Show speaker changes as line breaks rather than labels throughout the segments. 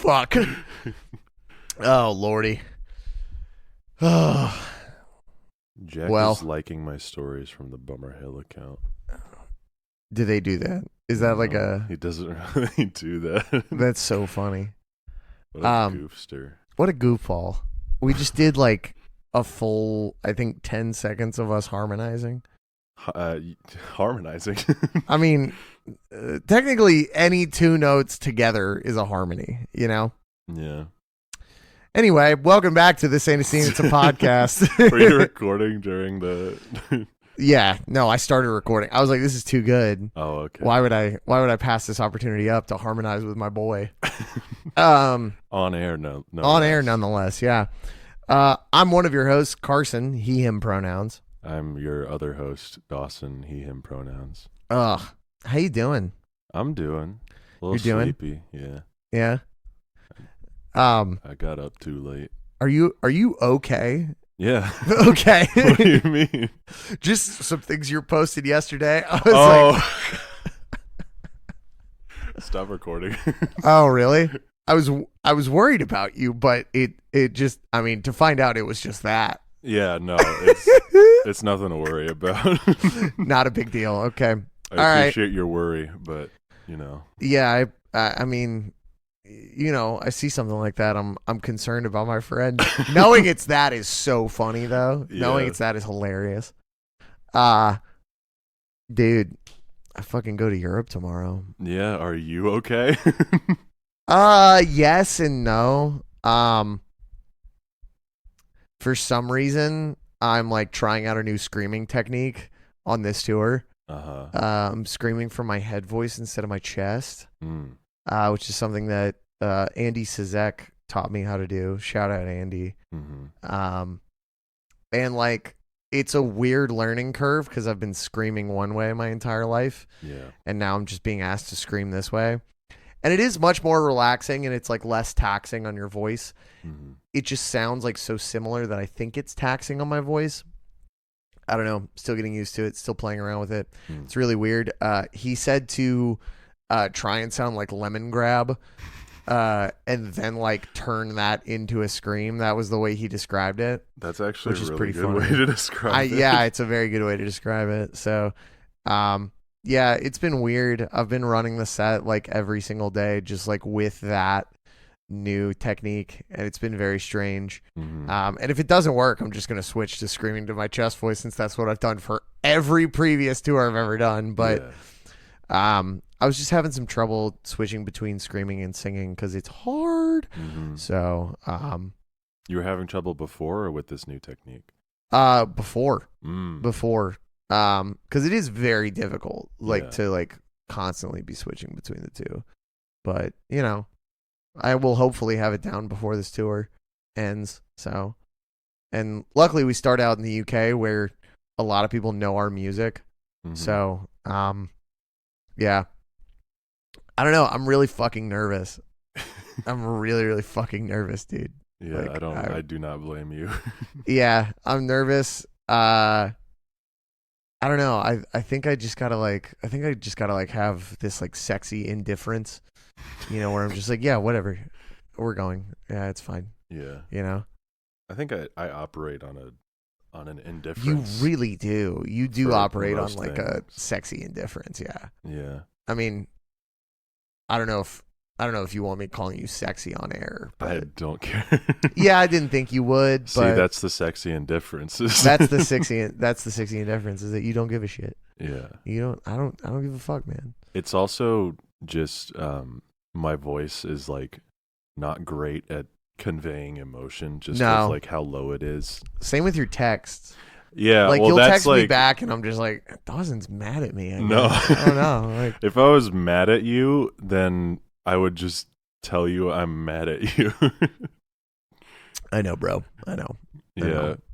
fuck. Oh, Lordy. Oh.
Jack
Well,
is liking my stories from the Bummer Hill account.
do they do that? Is that like a...
He doesn't really do that.
That's so funny.
What a goofster.
What a goofball. We just did like a full, I think, 10 seconds of us harmonizing.
Harmonizing?
I mean, technically any two notes together is a harmony, you know?
Yeah.
Anyway, welcome back to This Ain't a Scene, It's a Podcast.
Were you recording during the...
Yeah, no, I started recording. I was like, this is too good.
Oh, okay.
Why would I pass this opportunity up to harmonize with my boy? On
air, no.
On air, nonetheless, yeah. I'm one of your hosts, Carson, he, him pronouns.
I'm your other host, Dawson, he, him pronouns.
Ugh. How you doing?
I'm doing. A little
You're doing?
sleepy, yeah.
Yeah.
I got up too late.
Are you okay?
Yeah.
Okay.
What do you mean?
Just some things you posted yesterday. I was like,
stop recording.
Oh, really? I was worried about you, but it just, I mean, to find out it was just that.
Yeah, no, it's nothing to worry about.
Not a big deal. Okay.
I appreciate your worry, but you know.
Yeah, I mean, you know, I see something like that, I'm concerned about my friend. Knowing it's that is so funny though. Yeah. Knowing it's that is hilarious. Dude, I fucking go to Europe tomorrow.
Yeah, are you okay?
Yes and no. For some reason, I'm like trying out a new screaming technique on this tour. I'm screaming from my head voice instead of my chest. Which is something that Andy Sizek taught me how to do. Shout out Andy. Mm-hmm. And like, it's a weird learning curve because I've been screaming one way my entire life. Yeah. And now I'm just being asked to scream this way. And it is much more relaxing and it's like less taxing on your voice. Mm-hmm. It just sounds like so similar that I think it's taxing on my voice. I don't know. Still getting used to it. Still playing around with it. It's really weird. He said to try and sound like Lemon Grab and then like turn that into a scream. That was the way he described it.
That's actually
which
a
is
really
pretty
good
funny.
way to describe it.
Yeah, it's a very good way to describe it. So, yeah, it's been weird. I've been running the set like every single day, just like with that new technique, and it's been very strange. Mm-hmm. And if it doesn't work, I'm just going to switch to screaming to my chest voice since that's what I've done for every previous tour I've ever done. But I was just having some trouble switching between screaming and singing because it's hard. Mm-hmm. So,
you were having trouble before or with this new technique?
Before. Because it is very difficult, like to like constantly be switching between the two. But you know, I will hopefully have it down before this tour ends. So, and luckily we start out in the UK where a lot of people know our music. Mm-hmm. So, yeah. I don't know. I'm really fucking nervous. I'm really, really fucking nervous, dude.
Yeah, like, I do not blame you.
Yeah, I'm nervous. I don't know. I think I just gotta have this like sexy indifference, you know, where I'm just like, yeah, whatever, we're going. Yeah, it's fine. Yeah, you know.
I think I operate on an indifference.
You really do. You do operate on like a sexy indifference. Yeah.
Yeah.
I mean, I don't know if you want me calling you sexy on air. But
I don't care.
Yeah, I didn't think you would.
See,
but
that's the sexy indifference.
That's the sexy indifference is that you don't give a shit.
Yeah.
I don't give a fuck, man.
It's also just my voice is like not great at conveying emotion just with like how low it is.
Same with your texts.
Yeah,
like
well,
you'll
that's
text
like,
me back, and I'm just like, Dawson's mad at me. I
don't
know. Like,
if I was mad at you, then I would just tell you I'm mad at you.
I know, bro. I know.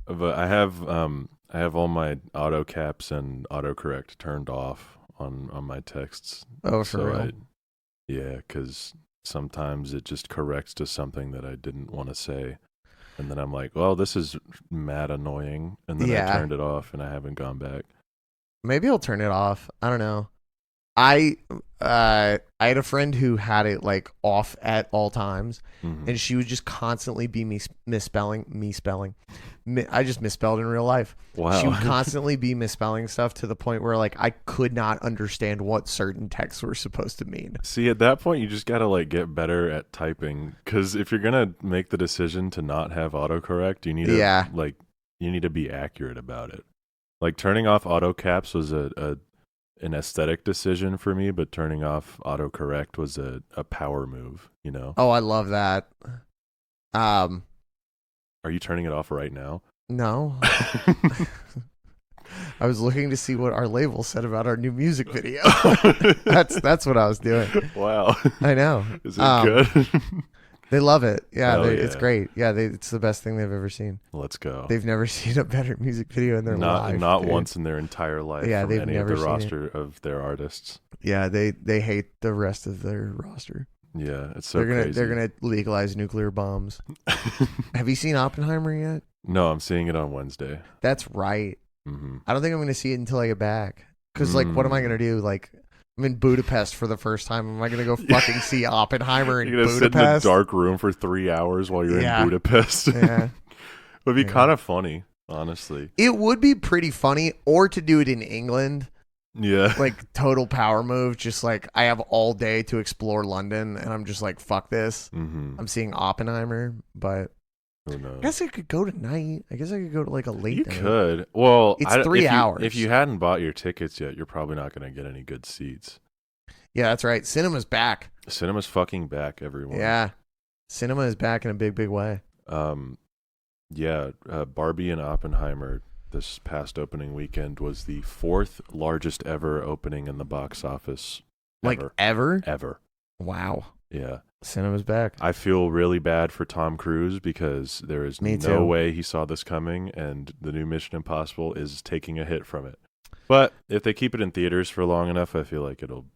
But I have all my auto caps and autocorrect turned off on my texts.
Oh, for real?
Yeah, because sometimes it just corrects to something that I didn't want to say. And then I'm like, well, this is mad annoying. And then I turned it off and I haven't gone back.
Maybe I'll turn it off. I don't know. I had a friend who had it like off at all times, and she would just constantly be misspelling. I just misspelled in real life.
Wow.
She would constantly be misspelling stuff to the point where like I could not understand what certain texts were supposed to mean.
See, at that point, you just gotta like get better at typing, because if you're gonna make the decision to not have autocorrect, you need to you need to be accurate about it. Like turning off auto caps was an aesthetic decision for me, but turning off autocorrect was a power move, you know?
Oh, I love that.
Are you turning it off right now?
No. I was looking to see what our label said about our new music video. That's what I was doing.
Wow.
I know.
Is it good?
They love it. Yeah,
yeah,
it's great. Yeah, it's the best thing they've ever seen.
Let's go.
They've never seen a better music video in their life.
Not once in their entire life.
Yeah,
from
they've
any
never
of the
seen
roster of their artists.
Yeah, they hate the rest of their roster.
Yeah, it's so crazy.
They're gonna legalize nuclear bombs. Have you seen Oppenheimer yet?
No, I'm seeing it on Wednesday.
That's right.
Mm-hmm.
I don't think I'm gonna see it until I get back. Because like, what am I gonna do? Like, I'm in Budapest for the first time. Am I gonna go fucking see Oppenheimer in
You're gonna
Budapest?
sit in a dark room for 3 hours while you're in Budapest.
Yeah,
it would be kind of funny, honestly.
It would be pretty funny, or to do it in England.
Yeah,
like total power move. Just like I have all day to explore London, and I'm just like, fuck this. I'm seeing Oppenheimer, but
who knows?
I guess I could go tonight. I guess I could go to like a late night.
You could. Well,
it's 3 hours.
If you hadn't bought your tickets yet, you're probably not going to get any good seats.
Yeah, that's right. Cinema's back.
Cinema's fucking back, everyone.
Yeah, cinema is back in a big, big way.
Yeah, Barbie and Oppenheimer this past opening weekend was the 4th largest ever opening in the box office.
Like ever?
Ever.
Wow.
Yeah.
Cinema's back.
I feel really bad for Tom Cruise because there is no way he saw this coming, and the new Mission Impossible is taking a hit from it. But if they keep it in theaters for long enough, I feel like it'll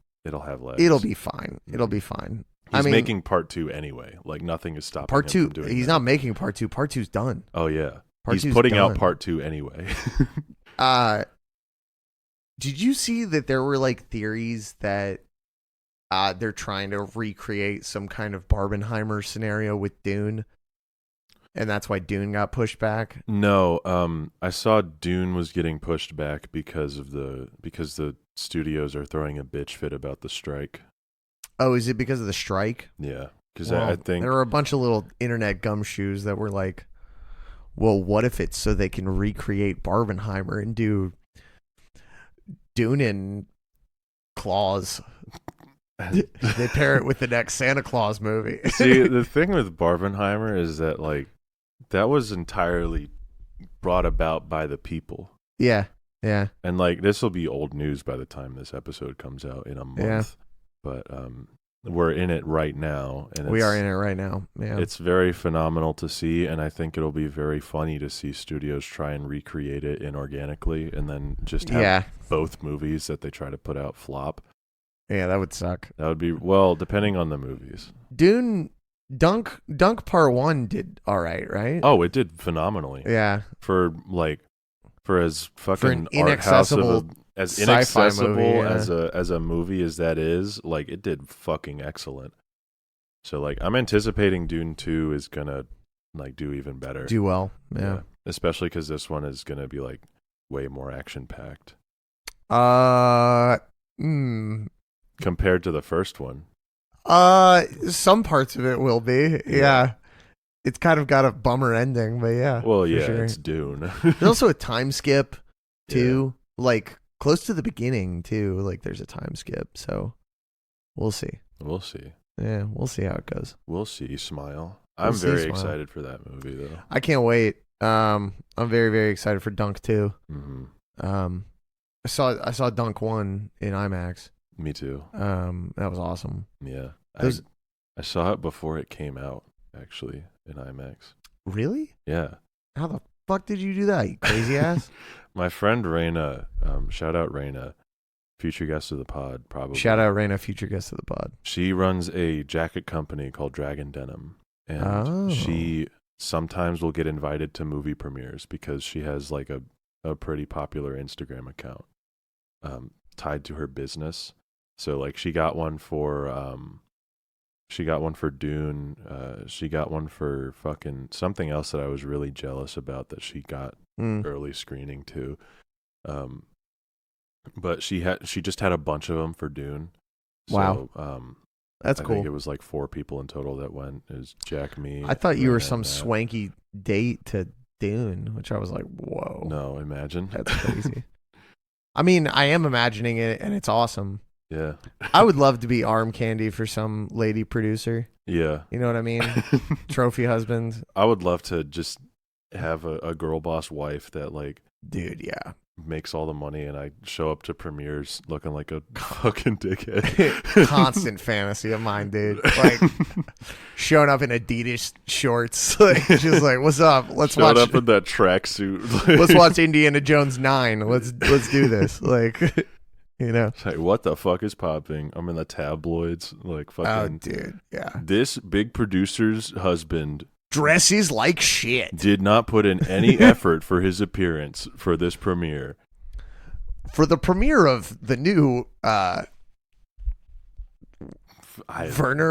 have legs.
It'll be fine. It'll be fine.
He's making part 2 anyway. Like nothing is stopping
part 2.
him from doing
He's
that.
not making part 2. Part 2's done.
Oh yeah.
Part
He's
2's
putting
done.
out part 2 anyway.
Did you see that there were like theories that they're trying to recreate some kind of Barbenheimer scenario with Dune, and that's why Dune got pushed back?
No, I saw Dune was getting pushed back because the studios are throwing a bitch fit about the strike.
Oh, is it because of the strike?
Yeah, because I think
there were a bunch of little internet gumshoes that were like, well, what if it's so they can recreate Barbenheimer and do Dune and Claus? They pair it with the next Santa Claus movie.
See, the thing with Barbenheimer is that like that was entirely brought about by the people.
Yeah, yeah.
And like this will be old news by the time this episode comes out in a month.
Yeah.
But we're in it right now, and
we are in it right now. Yeah.
It's very phenomenal to see, and I think it'll be very funny to see studios try and recreate it inorganically, and then just have both movies that they try to put out flop.
Yeah, that would suck.
That would be, well, depending on the movies.
Dunk Part 1 did all right?
Oh, it did phenomenally.
Yeah.
For as fucking
for an
art house
inaccessible
as inaccessible
movie,
as a movie as that is, like it did fucking excellent. So like I'm anticipating Dune 2 is gonna like do even better.
Do well. Yeah.
Especially because this one is gonna be like way more action packed. Compared to the first one.
Some parts of it will be. Yeah. It's kind of got a bummer ending, but yeah.
Well, yeah,
sure.
It's Dune.
There's also a time skip too. Yeah. Like close to the beginning too. Like there's a time skip. So we'll see.
We'll see.
Yeah, we'll see how it goes.
We'll see. Smile. I'm very excited for that movie though.
I can't wait. I'm very, very excited for Dunk 2.
Mm-hmm.
I saw Dunk 1 in IMAX.
Me too.
That was awesome.
Yeah. I saw it before it came out, actually, in IMAX.
Really?
Yeah.
How the fuck did you do that, you crazy ass?
My friend Raina, shout out Raina, future guest of the pod, probably.
Shout out Raina, future guest of the pod.
She runs a jacket company called Dragon Denim. And she sometimes will get invited to movie premieres because she has like a pretty popular Instagram account tied to her business. So like she got one for Dune. She got one for fucking something else that I was really jealous about that she got early screening too. But she just had a bunch of them for Dune. So,
wow. That's cool.
I think it was like 4 people in total that went. It was Jack, me.
I thought you were some swanky date to Dune, which I was like, whoa.
No, imagine.
That's crazy. I mean, I am imagining it, and it's awesome.
Yeah.
I would love to be arm candy for some lady producer.
Yeah.
You know what I mean? Trophy husband.
I would love to just have a girl boss wife that like,
dude, yeah,
makes all the money, and I show up to premieres looking like a fucking dickhead.
Constant fantasy of mine, dude. Like showing up in Adidas shorts, like just like, what's up? Let's
Showing
watch
up in that tracksuit.
Let's watch Indiana Jones 9. Let's do this. Like, you know,
it's like, what the fuck is popping? I'm in the tabloids. Like, fucking.
Oh, dude, yeah.
This big producer's husband
dresses like shit.
Did not put in any effort for his appearance for this premiere.
For the premiere of the new Werner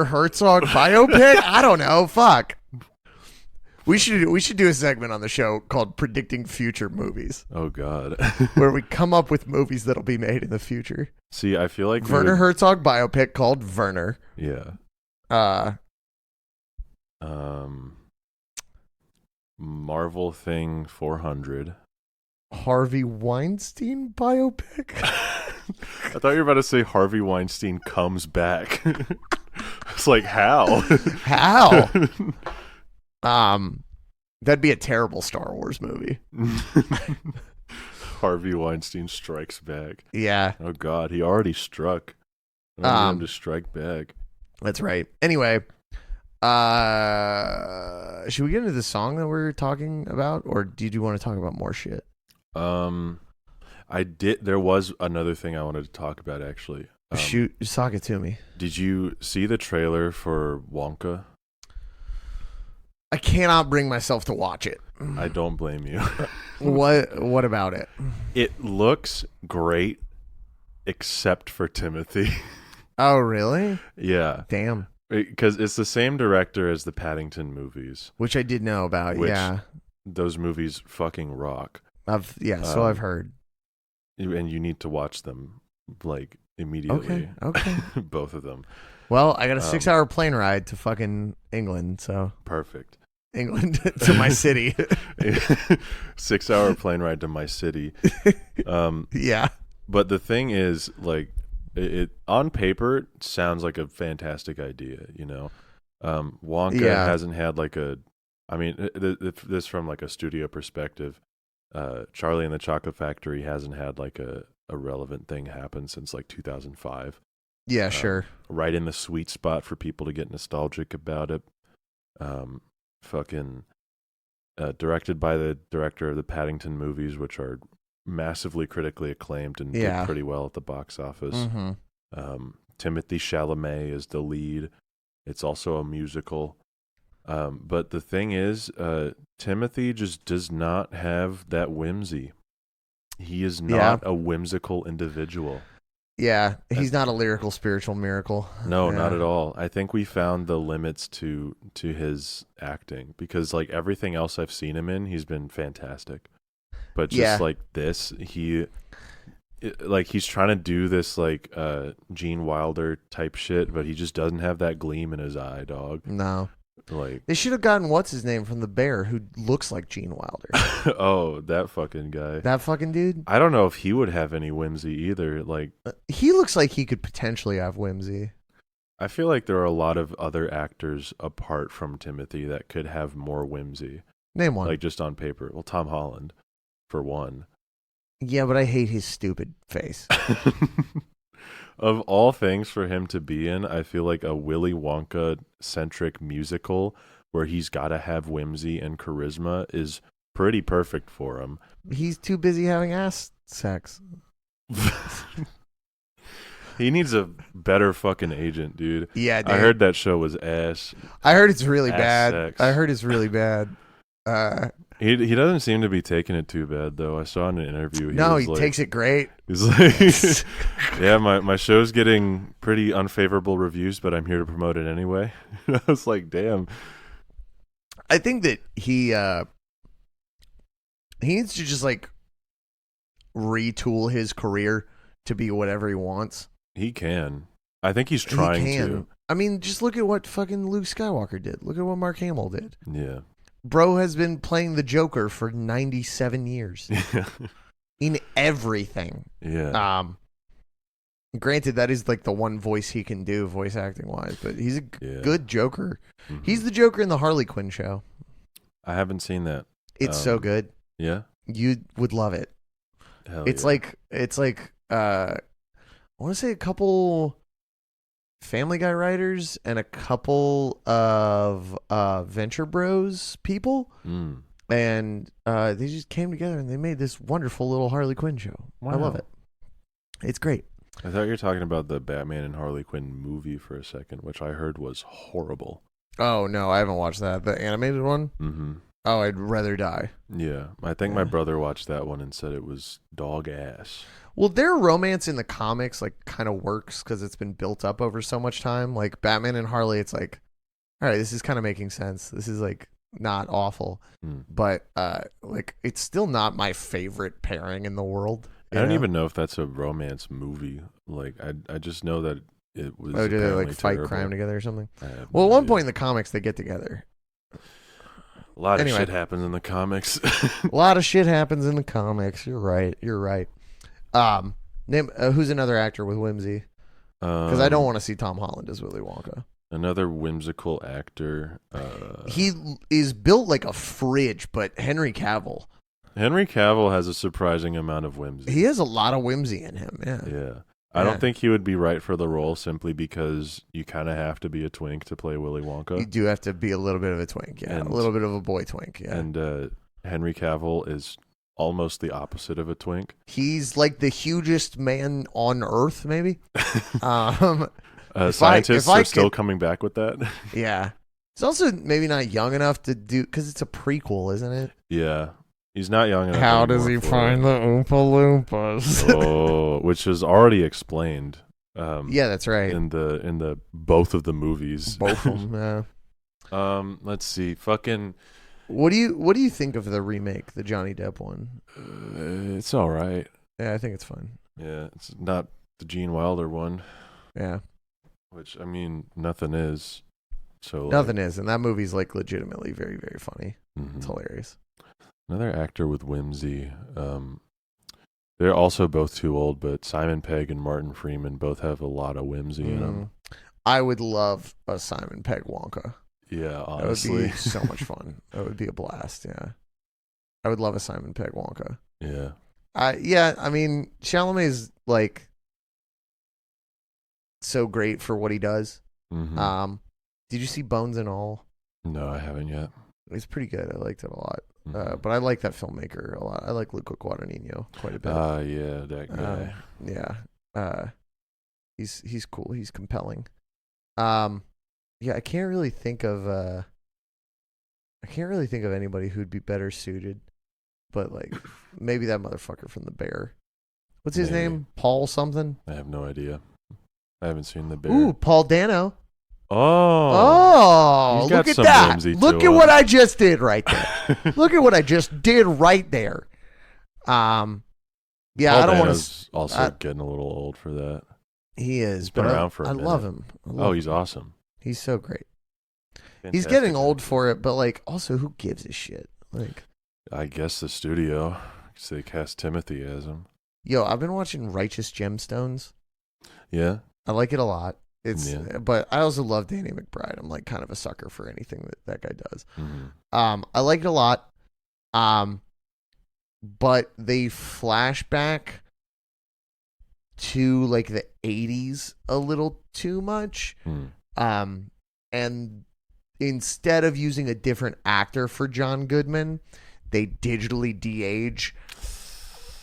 Herzog biopic? I don't know. Fuck. We should do a segment on the show called Predicting Future Movies.
Oh, God.
Where we come up with movies that'll be made in the future.
See, I feel like
Werner Herzog biopic called Werner.
Yeah. Marvel Thing 400.
Harvey Weinstein biopic?
I thought you were about to say Harvey Weinstein comes back. It's like, how?
How? That'd be a terrible Star Wars movie.
Harvey Weinstein strikes back.
Yeah.
Oh, God. He already struck. I need him to strike back.
That's right. Anyway, should we get into the song that we're talking about, or did you want to talk about more shit?
I did. There was another thing I wanted to talk about, actually.
Shoot, talk it to me.
Did you see the trailer for Wonka?
I cannot bring myself to watch it.
I don't blame you.
What about it?
It looks great, except for Timothy.
Oh, really?
Yeah.
Damn.
Because it's the same director as the Paddington movies.
Which I did know about, yeah.
Those movies fucking rock.
So I've heard.
And you need to watch them, like, immediately.
Okay.
Both of them.
Well, I got a 6-hour plane ride to fucking England, so.
Perfect.
England to my city.
6-hour plane ride to my city.
Yeah.
But the thing is, like, it on paper it sounds like a fantastic idea, you know. Wonka hasn't had like this from like a studio perspective. Charlie and the Chocolate Factory hasn't had like a relevant thing happen since like 2005.
Yeah, sure.
Right in the sweet spot for people to get nostalgic about it. Directed by the director of the Paddington movies, which are massively critically acclaimed and did pretty well at the box office. Mm-hmm. Timothée Chalamet is the lead. It's also a musical. But the thing is, Timothy just does not have that whimsy. He is not a whimsical individual.
Yeah, he's not a lyrical spiritual miracle.
No, not at all. I think we found the limits to his acting, because like everything else I've seen him in, he's been fantastic. But just like this, he's trying to do this like Gene Wilder type shit, but he just doesn't have that gleam in his eye, dog.
No.
Like
they should have gotten what's his name from The Bear, who looks like Gene Wilder.
Oh, that fucking guy.
That fucking dude.
I don't know if he would have any whimsy either. Like
he looks like he could potentially have whimsy.
I feel like there are a lot of other actors apart from Timothy that could have more whimsy.
Name one.
Like just on paper. Well, Tom Holland, for one.
Yeah, but I hate his stupid face.
Of all things for him to be in, I feel like a Willy Wonka-centric musical where he's got to have whimsy and charisma is pretty perfect for him.
He's too busy having ass sex.
He needs a better fucking agent, dude.
Yeah, dude.
I heard that show was ass.
I heard it's really bad.
Sex.
I heard it's really bad.
He doesn't seem to be taking it too bad though. I saw in an interview.
He takes it great.
He's like, yeah, my show's getting pretty unfavorable reviews, but I'm here to promote it anyway. I was like, damn.
I think that he needs to just like retool his career to be whatever he wants.
He can. I think he's trying to.
I mean, just look at what fucking Luke Skywalker did. Look at what Mark Hamill did.
Yeah.
Bro has been playing the Joker for 97 years. In everything.
Yeah.
Granted, that is like the one voice he can do, voice acting wise, but he's a good Joker. Mm-hmm. He's the Joker in the Harley Quinn show.
I haven't seen that.
It's so good.
Yeah.
You would love it.
Hell
it's like I want to say a couple Family Guy writers and a couple of Venture Bros people, and they just came together and they made this wonderful little Harley Quinn show. Wow. I love it. It's great.
I thought you were talking about the Batman and Harley Quinn movie for a second, which I heard was horrible.
Oh no, I haven't watched that. The animated one.
Mm-hmm.
Oh, I'd rather die.
Yeah, I think my brother watched that one and said it was dog ass.
Well, their romance in the comics like kind of works because it's been built up over so much time. Like Batman and Harley, it's like, all right, this is kind of making sense. This is like not awful, but like it's still not my favorite pairing in the world.
I don't even know if that's a romance movie. Like I just know that it was.
Oh, do they like fight
terrible.
crime together or something? Well, at one point in the comics, they get together.
A lot of shit happens in the comics.
A lot of shit happens in the comics. You're right. Name who's another actor with whimsy? Because I don't want to see Tom Holland as Willy Wonka.
Another whimsical actor.
He is built like a fridge, but Henry Cavill.
Henry Cavill has a surprising amount of whimsy.
He has a lot of whimsy in him. Yeah.
Yeah. I don't think he would be right for the role simply because you kind of have to be a twink to play Willy Wonka.
You do have to be a little bit of a twink, yeah. A little bit of a boy twink, yeah.
And Henry Cavill is almost the opposite of a twink.
He's like the hugest man on Earth, maybe.
Scientists are still coming back with that.
Yeah. He's also maybe not young enough to do, because it's a prequel, isn't it?
Yeah. He's not young enough.
How does he find the Oompa Loompas?
Oh, which is already explained.
Yeah, that's right.
In the both of the movies.
Both of them, yeah.
Let's see. Fucking.
What do you think of the remake, the Johnny Depp one?
It's all right.
Yeah, I think it's fun.
Yeah, it's not the Gene Wilder one.
Yeah.
Which, I mean, nothing is. So
nothing is, and that movie's like legitimately very, very funny. Mm-hmm. It's hilarious.
Another actor with whimsy. They're also both too old, but Simon Pegg and Martin Freeman both have a lot of whimsy in them.
I would love a Simon Pegg Wonka.
Yeah, honestly.
That would be so much fun. That would be a blast, yeah. I would love a Simon Pegg Wonka.
Yeah.
Yeah, I mean, Chalamet's like so great for what he does. Mm-hmm. Did you see Bones and All?
No, I haven't yet.
It's pretty good. I liked it a lot. But I like that filmmaker a lot. I like Luca Guadagnino quite a bit.
Yeah, that guy.
Yeah. He's cool. He's compelling. Yeah, I can't really think of anybody who'd be better suited. But like maybe that motherfucker from The Bear. What's his name? Paul something?
I have no idea. I haven't seen The Bear.
Ooh, Paul Dano.
Oh,
look at that. Look at what I just did right there. Look at what I just did right there. Yeah,
Paul
I don't want
to. Also getting a little old for that.
He is.
He's been around for a minute.
I love him.
He's awesome.
He's so great.
Fantastic.
He's getting old for it, but like, also, who gives a shit? Like,
I guess the studio, because they cast Timothy as him.
Yo, I've been watching Righteous Gemstones.
Yeah,
I like it a lot. But I also love Danny McBride. I'm like kind of a sucker for anything that guy does. Mm-hmm. I like it a lot. But they flash back to like the 80s a little too much. And instead of using a different actor for John Goodman, they digitally de-age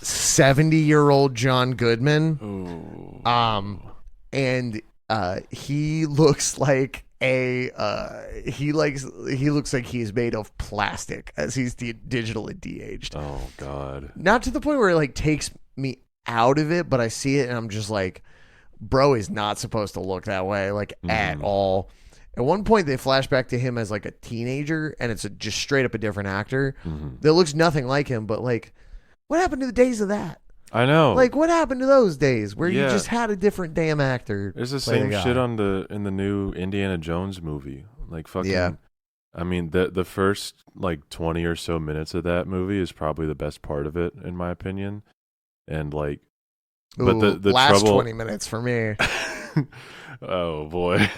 70-year-old John Goodman.
Ooh.
And he looks like he looks like he's made of plastic as he's digitally de-aged.
Oh God.
Not to the point where it like takes me out of it, but I see it and I'm just like, bro is not supposed to look that way, like at all. At one point they flash back to him as like a teenager and it's just straight up a different actor that looks nothing like him, but like what happened to the days of that?
I know.
Like, what happened to those days where you just had a different damn actor?
There's the same shit in the new Indiana Jones movie. Like, fucking. Yeah. I mean, the first, like, 20 or so minutes of that movie is probably the best part of it, in my opinion. And, like, but the
last
trouble...
20 minutes for me.
Oh, boy.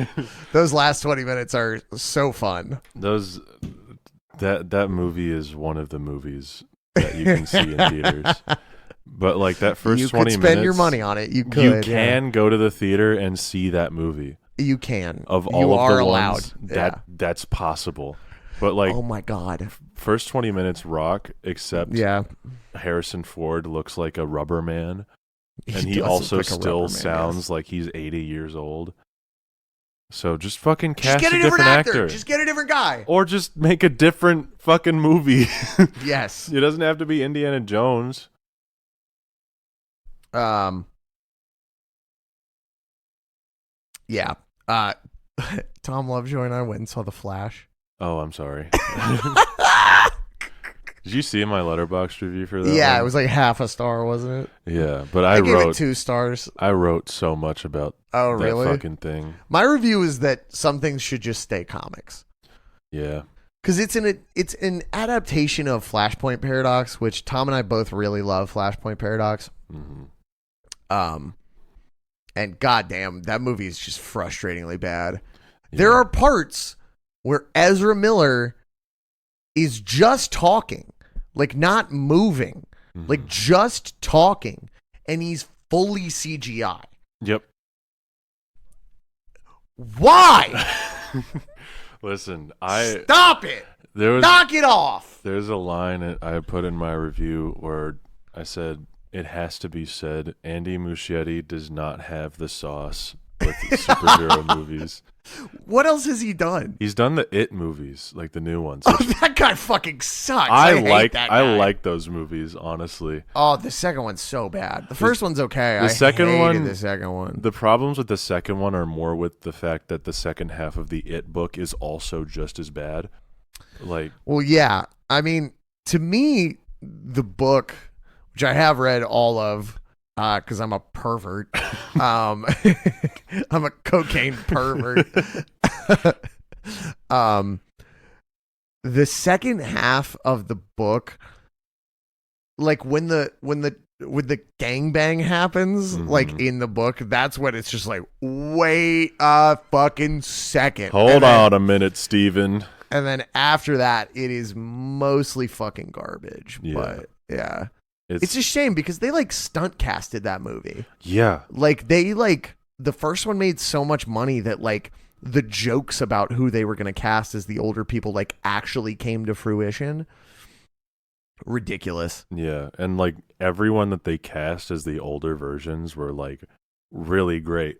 Those last 20 minutes are so fun.
That movie is one of the movies that you can see in theaters. But like that first 20 minutes,
you could spend your money on it. You could.
You can go to the theater and see that movie.
You can.
Of all
you
of
are
the
allowed.
ones that's possible. But like,
oh my God,
first 20 minutes rock. Except Harrison Ford looks like a rubber man, and he also still sounds like he's 80 years old. So just fucking cast a different actor.
Just get a different guy.
Or just make a different fucking movie.
Yes.
It doesn't have to be Indiana Jones.
Yeah. Tom Lovejoy and I went and saw The Flash.
Oh, I'm sorry. Did you see my Letterboxd review for that?
Yeah,
one?
It was like half a star, wasn't it?
Yeah, but I
gave
wrote
it 2 stars.
I wrote so much about that fucking thing.
My review is that some things should just stay comics.
Yeah.
Because it's an adaptation of Flashpoint Paradox, which Tom and I both really love Flashpoint Paradox. Mm-hmm. And goddamn, that movie is just frustratingly bad. Yeah. There are parts where Ezra Miller is just talking, like not moving, like just talking, and he's fully CGI.
Yep.
Why?
Listen,
stop it. Knock it off.
There's a line I put in my review where I said, it has to be said, Andy Muschietti does not have the sauce with superhero movies.
What else has he done?
He's done the It movies, like the new ones.
Oh, that guy fucking sucks. I hate that guy.
I like those movies, honestly.
Oh, the second one's so bad. The first one's okay.
The second one.
The
problems with the second one are more with the fact that the second half of the It book is also just as bad. Like,
well, yeah. I mean, to me, the book, which I have read all of, because I'm a pervert. I'm a cocaine pervert. The second half of the book, like when the gangbang happens, like in the book, that's when it's just like, wait a fucking second.
Hold on a minute, Steven.
And then after that, it is mostly fucking garbage. Yeah. But yeah. It's a shame because they like stunt casted that movie.
Yeah.
Like the first one made so much money that like the jokes about who they were going to cast as the older people like actually came to fruition. Ridiculous.
Yeah. And like everyone that they cast as the older versions were like really great.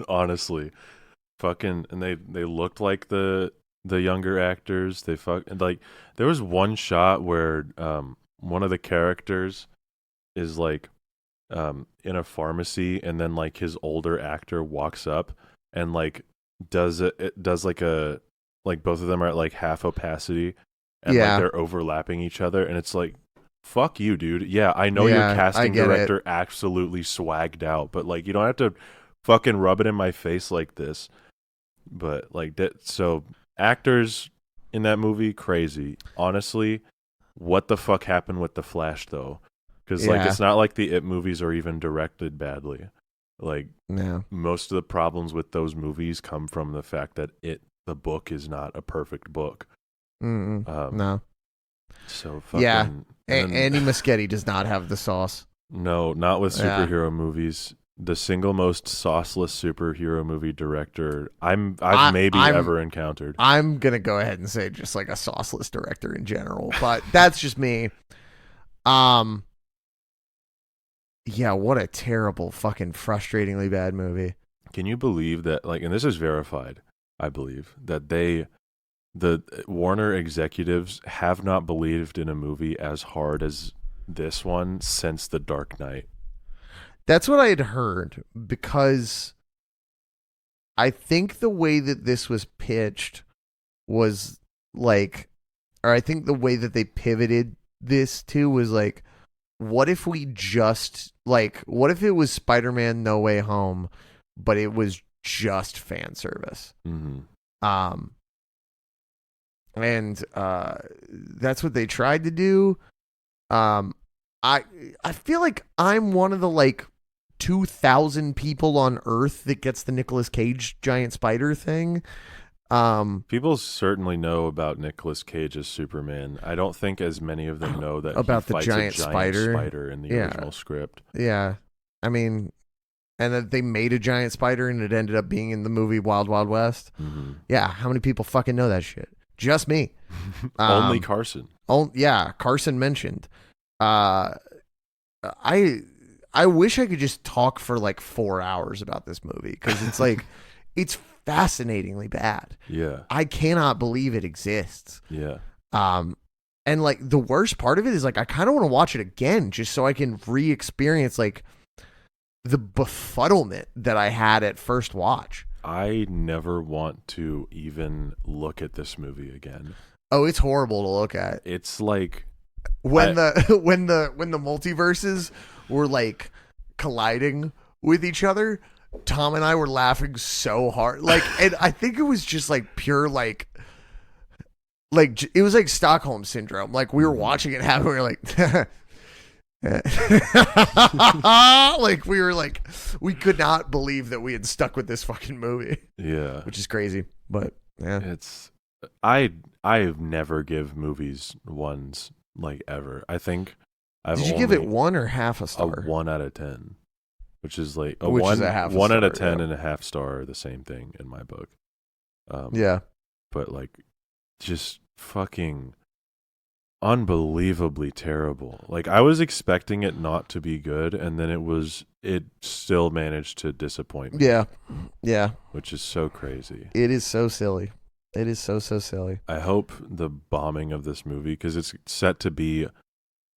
Honestly. Fucking, and they looked like the younger actors. They like there was one shot where one of the characters is like in a pharmacy, and then like his older actor walks up and like does like a like both of them are at like half opacity, and like they're overlapping each other, and it's like, fuck you, dude. Yeah, I know your casting director absolutely swagged out, but like you don't have to fucking rub it in my face like this. But like that, so actors in that movie, crazy. Honestly, what the fuck happened with The Flash though? Because like it's not like the It movies are even directed badly. Like most of the problems with those movies come from the fact that the book is not a perfect book.
No.
So fucking
Andy Muschietti does not have the sauce.
No, not with superhero movies. The single most sauceless superhero movie director I've ever encountered.
I'm gonna go ahead and say just like a sauceless director in general, but that's just me. Yeah, what a terrible, fucking frustratingly bad movie.
Can you believe that, like, and this is verified, I believe, that the Warner executives have not believed in a movie as hard as this one since The Dark Knight.
That's what I had heard, because I think the way that this was pitched was like, or I think the way that they pivoted this to was like, what if we just, like, what if it was Spider-Man No Way Home, but it was just fan service?
Mm-hmm.
And that's what they tried to do. I feel like I'm one of the like 2,000 people on Earth that gets the Nicolas Cage giant spider thing.
People certainly know about Nicolas Cage as Superman. I don't think as many of them know that
about
he
the
fights
giant
a giant spider in the original script.
Yeah, I mean, and that they made a giant spider and it ended up being in the movie Wild Wild West.
Mm-hmm.
Yeah, how many people fucking know that shit? Just me.
Only Carson.
Yeah, Carson mentioned. I wish I could just talk for like 4 hours about this movie, because it's like it's fascinatingly bad.
Yeah.
I cannot believe it exists.
Yeah.
And like the worst part of it is like I kind of want to watch it again just so I can re-experience like the befuddlement that I had at first watch.
I never want to even look at this movie again.
Oh, it's horrible to look at.
It's like
when the multiverses were like colliding with each other, Tom and I were laughing so hard. Like, and I think it was just like pure like it was like Stockholm syndrome. Like we were watching it happen, we were like like we were like, we could not believe that we had stuck with this fucking movie.
Yeah.
Which is crazy. But yeah.
It's I've never give movies ones like ever. I think
Did you give it 1 or half a star?
A 1 out of 10. Which is like
Which is a half a
1 out
star,
of 10
yeah.
and a half star are the same thing in my book.
Yeah.
But like just fucking unbelievably terrible. Like I was expecting it not to be good, and then it still managed to disappoint me.
Yeah. Yeah.
Which is so crazy.
It is so silly. It is so silly.
I hope the bombing of this movie, because it's set to be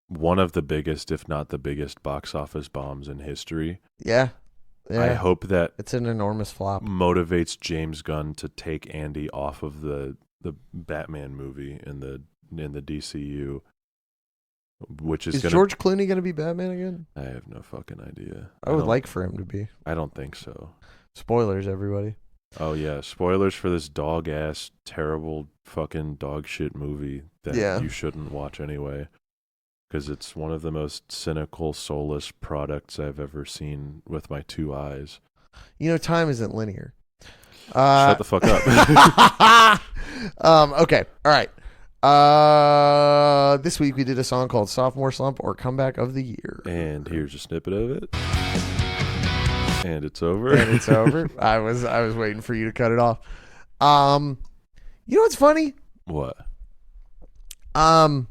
one of the biggest, if not the biggest, box office bombs in history.
Yeah.
I hope that
it's an enormous flop.
Motivates James Gunn to take Andy off of the Batman movie in the DCU, which is
George Clooney going to be Batman again?
I have no fucking idea.
I would like for him to be.
I don't think so.
Spoilers, everybody.
Oh yeah, spoilers for this dog ass, terrible fucking dog shit movie that you shouldn't watch anyway, because it's one of the most cynical, soulless products I've ever seen with my 2 eyes.
You know, time isn't linear.
Shut the fuck up.
Okay, all right. This week we did a song called Sophomore Slump, or Comeback of the Year.
And here's a snippet of it. And it's over.
I was waiting for you to cut it off. You know what's funny?
What?
I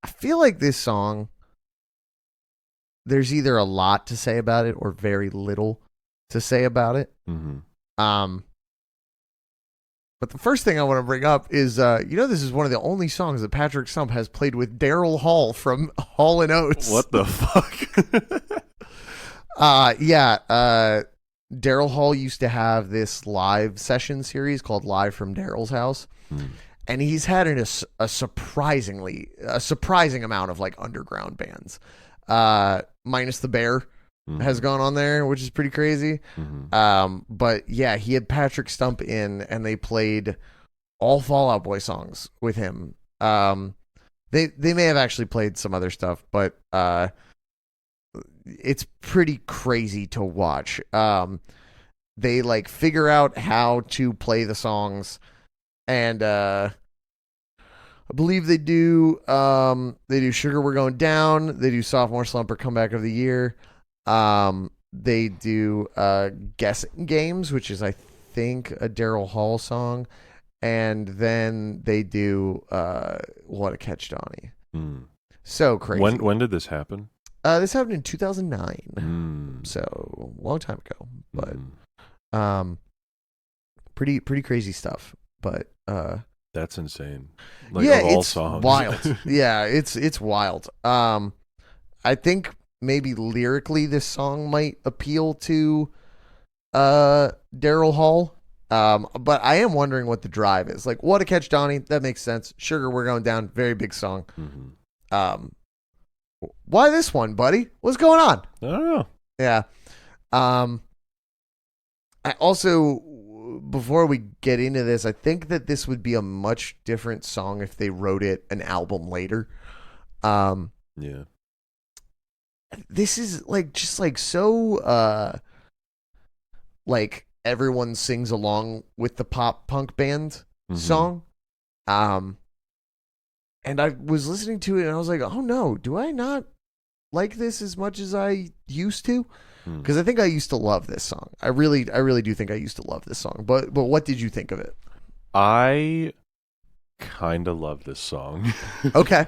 feel like this song, there's either a lot to say about it or very little to say about it.
Mm-hmm.
But the first thing I want to bring up is, this is one of the only songs that Patrick Stump has played with Daryl Hall from Hall & Oates.
What the fuck?
Daryl Hall used to have this live session series called Live from Daryl's House. And he's had a surprising amount of like underground bands. Minus the Bear has gone on there, which is pretty crazy. But yeah, he had Patrick Stump in, and they played all Fall Out Boy songs with him. They may have actually played some other stuff, but it's pretty crazy to watch. They like figure out how to play the songs, and I believe they do Sugar We're Going Down, they do Sophomore Slump or Comeback of the Year. They do Guessing Games, which is I think a Daryl Hall song, and then they do What a Catch, Donnie. So crazy.
When did this happen?
This happened in 2009, so a long time ago. But pretty crazy stuff. But
that's insane. Like,
yeah,
of all
it's
songs.
wild. Yeah, it's wild. I think maybe lyrically this song might appeal to Daryl Hall. But I am wondering what the drive is. Like, What a Catch, Donnie. That makes sense. Sugar, We're Going Down. Very big song. Why this one, buddy? What's going on?
I don't know.
Yeah. I also, before we get into this, I think that this would be a much different song if they wrote it an album later.
Yeah.
This is like just like so like everyone sings along with the pop punk band song. And I was listening to it and I was like, oh no, do I not like this as much as I used to? Because I think I used to love this song. I really do think I used to love this song. But what did you think of it? I
kind of love this song.
Okay.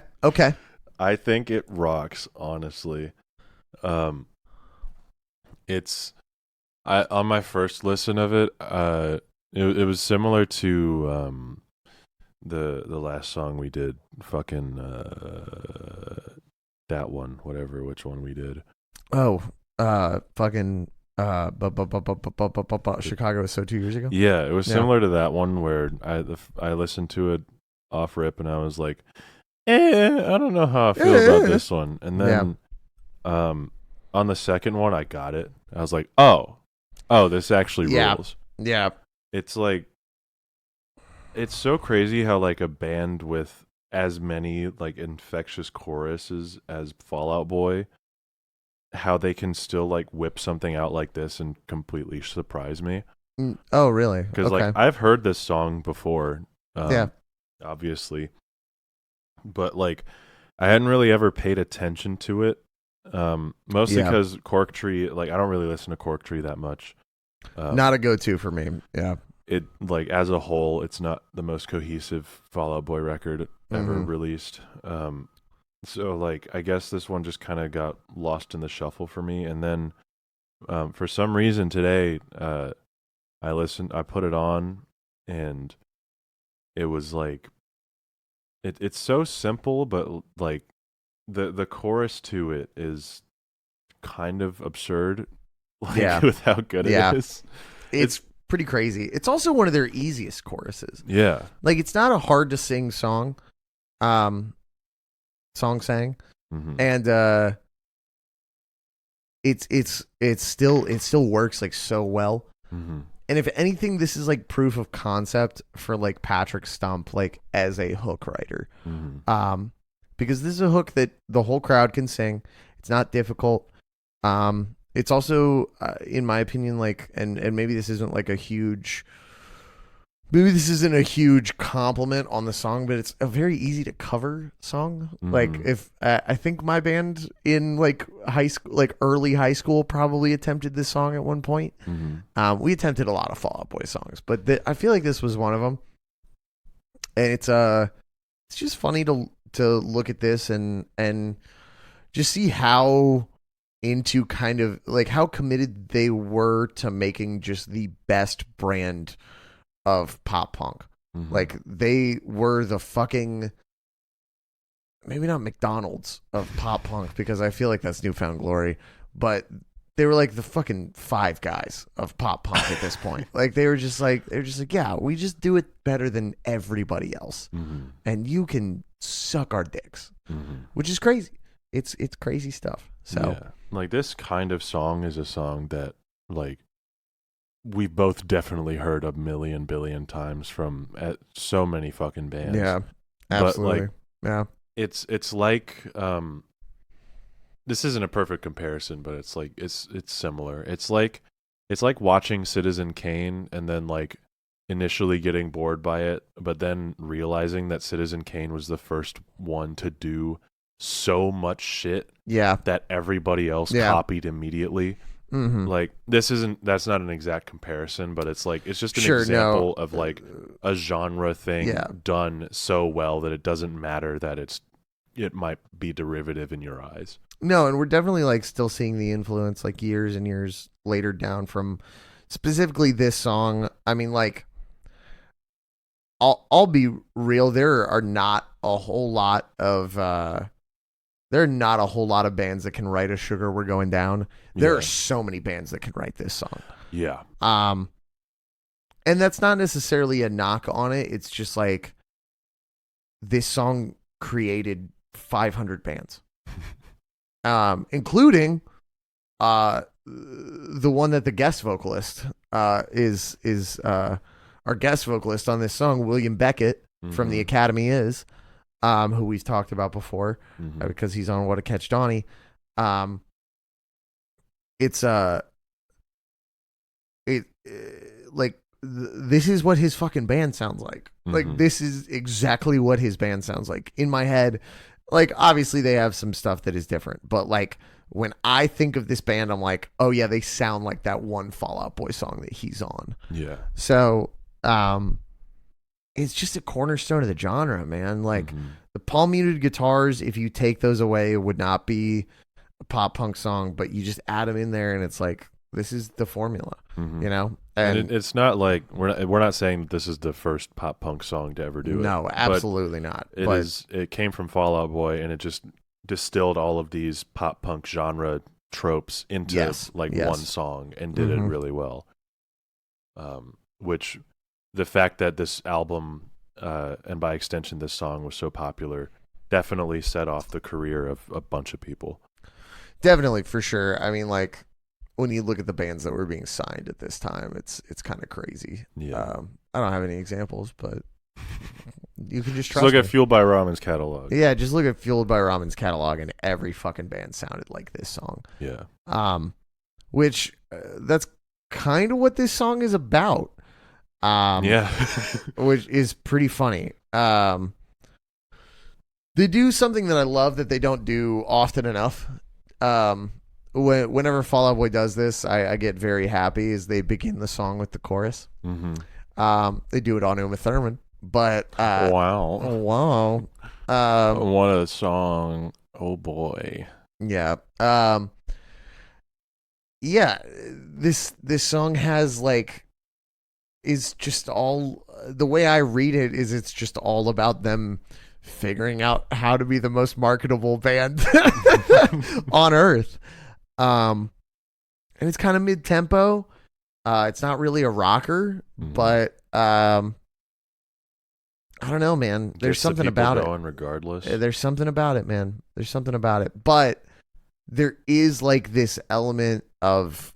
I think it rocks, honestly. It's on my first listen of it, it was similar to the last song we did, fucking that one, which one we did.
Fucking Chicago was so 2 years ago.
Yeah, it was similar to that one where I listened to it off rip and I was like, I don't know how I feel about this one. And then on the second one I got it. I was like, oh, this actually rules.
Yeah.
It's like, it's so crazy how like a band with as many like infectious choruses as Fall Out Boy, how they can still like whip something out like this and completely surprise me.
Oh, really?
Because like I've heard this song before, obviously, but like I hadn't really ever paid attention to it, mostly because Cork Tree. Like I don't really listen to Cork Tree that much.
Not a go-to for me. Yeah.
It like as a whole, it's not the most cohesive Fall Out Boy record ever released. So like I guess this one just kind of got lost in the shuffle for me. And then for some reason today, I put it on, and it was like it's so simple, but like the chorus to it is kind of absurd. Like, with how good it is.
It's pretty crazy. It's also one of their easiest choruses.
Yeah.
Like it's not a hard to sing song. Sang. And it still works like so well. And if anything, this is like proof of concept for like Patrick Stump, like as a hook writer. Because this is a hook that the whole crowd can sing. It's not difficult. It's also, in my opinion, like, and maybe this isn't like a huge compliment on the song, but it's a very easy to cover song. Like if I think my band in like high school, like early high school, probably attempted this song at one point. We attempted a lot of Fall Out Boy songs, but I feel like this was one of them. And it's just funny to look at this and just see how into kind of like how committed they were to making just the best brand of pop punk. Like they were the fucking, maybe not McDonald's of pop punk, because I feel like that's newfound glory, but they were like the fucking Five Guys of pop punk at this point. Like they were just like, yeah, we just do it better than everybody else, and you can suck our dicks, which is crazy. It's crazy stuff. So
like this kind of song is a song that like we've both definitely heard a million billion times from so many fucking bands.
Yeah, absolutely.
But like, it's like this isn't a perfect comparison, but it's like it's similar. It's like watching Citizen Kane and then like initially getting bored by it, but then realizing that Citizen Kane was the first one to do so much shit that everybody else copied immediately. Like that's not an exact comparison, but it's like it's just an example of like a genre thing done so well that it doesn't matter that it might be derivative in your eyes.
No, and we're definitely like still seeing the influence like years and years later down from specifically this song. I mean, like, I'll be real. There are not a whole lot of bands that can write a Sugar We're Going Down. There are so many bands that can write this song.
Yeah.
And that's not necessarily a knock on it. It's just like this song created 500 bands. Including the one that the guest vocalist is our guest vocalist on this song, William Beckett from the Academy is, who we've talked about before because he's on What a Catch Donnie. This is what his fucking band sounds like. Like, this is exactly what his band sounds like in my head. Like, obviously they have some stuff that is different, but like when I think of this band, I'm like, oh yeah, they sound like that one Fall Out Boy song that he's on.
Yeah.
So, it's just a cornerstone of the genre, man. Like the palm muted guitars, if you take those away, it would not be a pop punk song, but you just add them in there and it's like, this is the formula, you know?
And it's not like we're not saying that this is the first pop punk song to ever do it.
No, absolutely not.
It came from Fall Out Boy, and it just distilled all of these pop punk genre tropes into one song and did it really well. Which the fact that this album and by extension this song was so popular definitely set off the career of a bunch of people.
Definitely, for sure. I mean, like, when you look at the bands that were being signed at this time, it's kind of crazy.
Yeah.
I don't have any examples, but you can just
trust look
me.
At Fueled by Ramen's catalog.
Yeah, just look at Fueled by Ramen's catalog, and every fucking band sounded like this song.
Yeah.
Which that's kind of what this song is about.
Yeah.
Which is pretty funny. They do something that I love that they don't do often enough. Whenever Fall Out Boy does this, I get very happy as they begin the song with the chorus. They do it on Uma Thurman, but wow,
what a song! Oh boy,
yeah, yeah. This song has is just all the way I read it is it's just all about them figuring out how to be the most marketable band on earth. And it's kind of mid-tempo. It's not really a rocker, but I don't know, man. There's something about it.
Regardless.
There's something about it, man. There's something about it. But there is this element of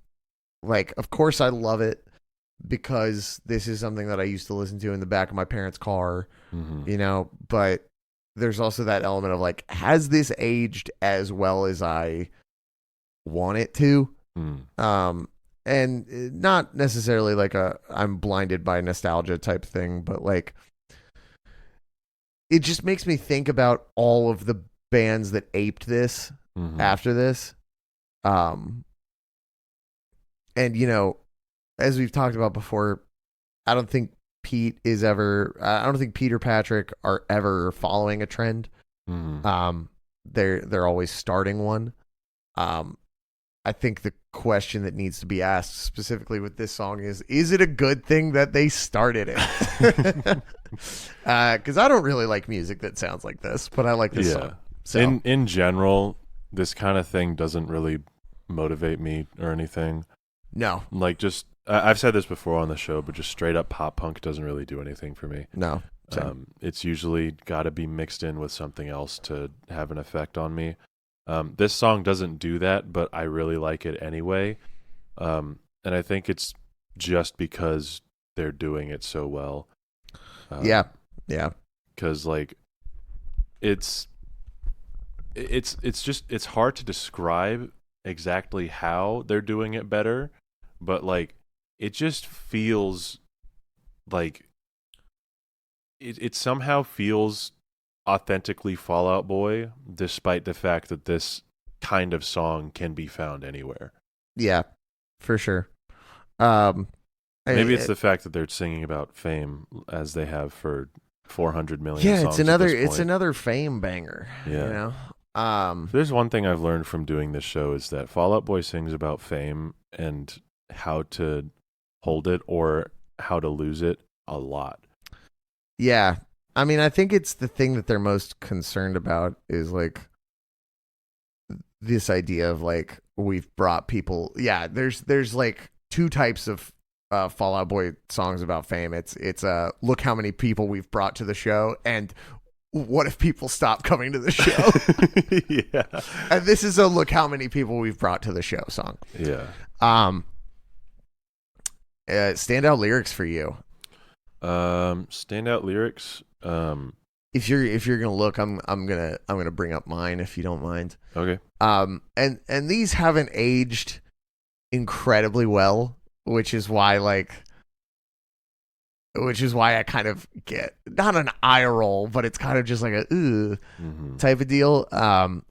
of course I love it because this is something that I used to listen to in the back of my parents' car, you know, but there's also that element of has this aged as well as I want it to? And not necessarily I'm blinded by nostalgia type thing, but it just makes me think about all of the bands that aped this after this. And you know, as we've talked about before, I don't think Pete or Patrick are ever following a trend. They're always starting one. I think the question that needs to be asked specifically with this song is it a good thing that they started it? Because I don't really like music that sounds like this, but I like this song. So
in general, this kind of thing doesn't really motivate me or anything.
No.
I've said this before on the show, but just straight up pop punk doesn't really do anything for me.
No.
It's usually got to be mixed in with something else to have an effect on me. This song doesn't do that, but I really like it anyway. And I think it's just because they're doing it so well.
Yeah.
Because it's hard to describe exactly how they're doing it better, but it just feels it somehow feels authentically Fall Out Boy, despite the fact that this kind of song can be found anywhere.
Yeah, for sure.
Maybe it's the fact that they're singing about fame as they have for 400 million songs.
It's another fame banger.
Yeah.
You know?
There's one thing I've learned from doing this show is that Fall Out Boy sings about fame and how to hold it or how to lose it a lot.
Yeah. I mean, I think it's the thing that they're most concerned about is like this idea of like we've brought people. Yeah, there's like two types of Fall Out Boy songs about fame. It's look how many people we've brought to the show, and what if people stop coming to the show?
Yeah.
And this is a look how many people we've brought to the show song.
Yeah.
Standout lyrics for you.
Standout lyrics.
If you're gonna look, I'm gonna bring up mine if you don't mind.
Okay.
And these haven't aged incredibly well, which is why I kind of get not an eye roll, but it's kind of just like a type of deal.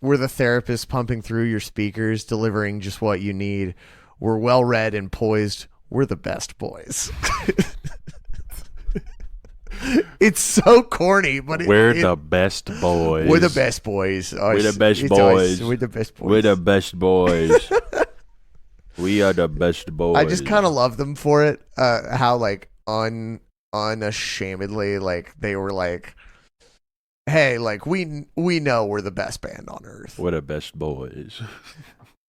We're the therapist pumping through your speakers, delivering just what you need. We're well read and poised. We're the best boys. It's so corny, but
we're the best boys.
We're the best boys.
We're the best boys.
We're the best boys.
We're the best boys. We are the best boys.
I just kind of love them for it. How like unashamedly, like they were like, "Hey, like we know we're the best band on earth.
We're the best boys."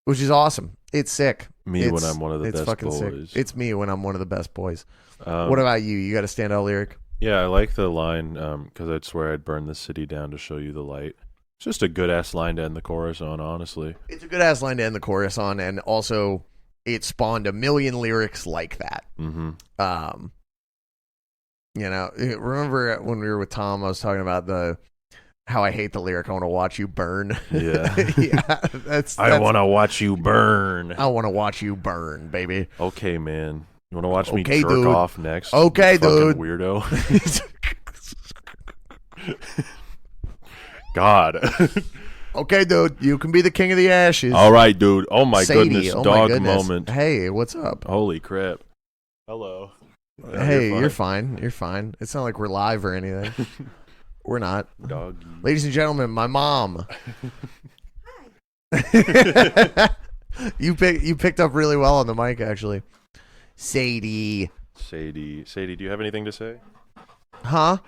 Which is awesome. It's sick.
When I'm one of the best boys.
Sick. It's me when I'm one of the best boys. What about you? You got a standout lyric?
Yeah, I like the line, because I'd swear I'd burn the city down to show you the light. It's just a good-ass line to end the chorus on, honestly.
It's a good-ass line to end the chorus on, and also it spawned a million lyrics like that.
Mm-hmm.
Remember when we were with Tom, I was talking about how I hate the lyric, I want to watch you burn.
Yeah.
Yeah,
I want to watch you burn.
I want to watch you burn, baby.
Okay, man. You want to watch me jerk off next?
Okay, dude.
Weirdo. God.
Okay, dude. You can be the king of the ashes.
All right, dude. Oh, my
Sadie,
goodness.
oh
Dog
my goodness.
moment.
Hey, what's up?
Holy crap. Hello.
Hey, you're fine. You're fine. It's not like we're live or anything. We're not.
Doggy.
Ladies and gentlemen, my mom. You picked up really well on the mic, actually. Sadie,
do you have anything to say?
Huh?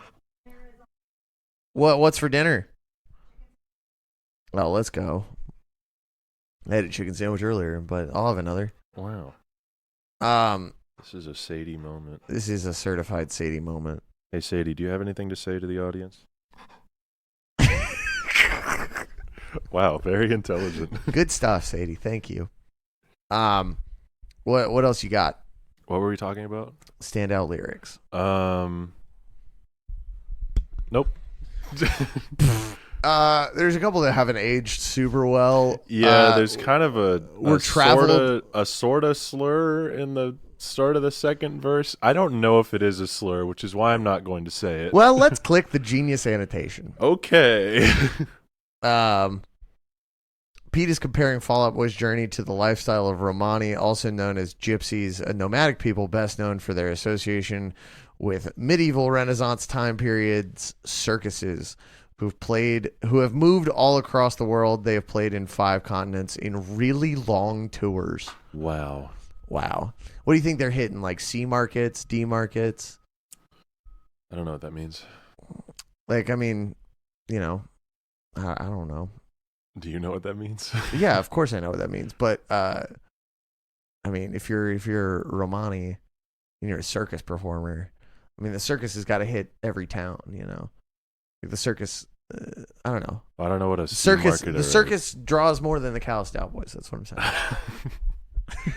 What's for dinner? Well, let's go. I had a chicken sandwich earlier, but I'll have another.
Wow. This is a Sadie moment.
This is a certified Sadie moment.
Hey, Sadie, do you have anything to say to the audience? Wow, very intelligent.
Good stuff, Sadie. Thank you. What else you got?
What were we talking about?
Standout lyrics.
Nope.
There's a couple that haven't aged super well.
Yeah, there's kind of a sort of slur in the start of the second verse. I don't know if it is a slur, which is why I'm not going to say it.
Well, let's click the genius annotation.
Okay.
Pete is comparing Fall Out Boy's journey to the lifestyle of Romani, also known as gypsies, a nomadic people best known for their association with medieval Renaissance time periods circuses, who have moved all across the world. They have played in 5 continents in really long tours.
Wow.
What do you think they're hitting? Like C markets, D markets?
I don't know what that means.
Like, I mean, I don't know.
Do you know what that means?
Yeah, of course I know what that means. But I mean, if you're Romani and you're a circus performer, I mean, the circus has got to hit every town. The circus. I don't know.
I don't know what a
circus.
The
circus draws more than the Callous Cowboys. That's what I'm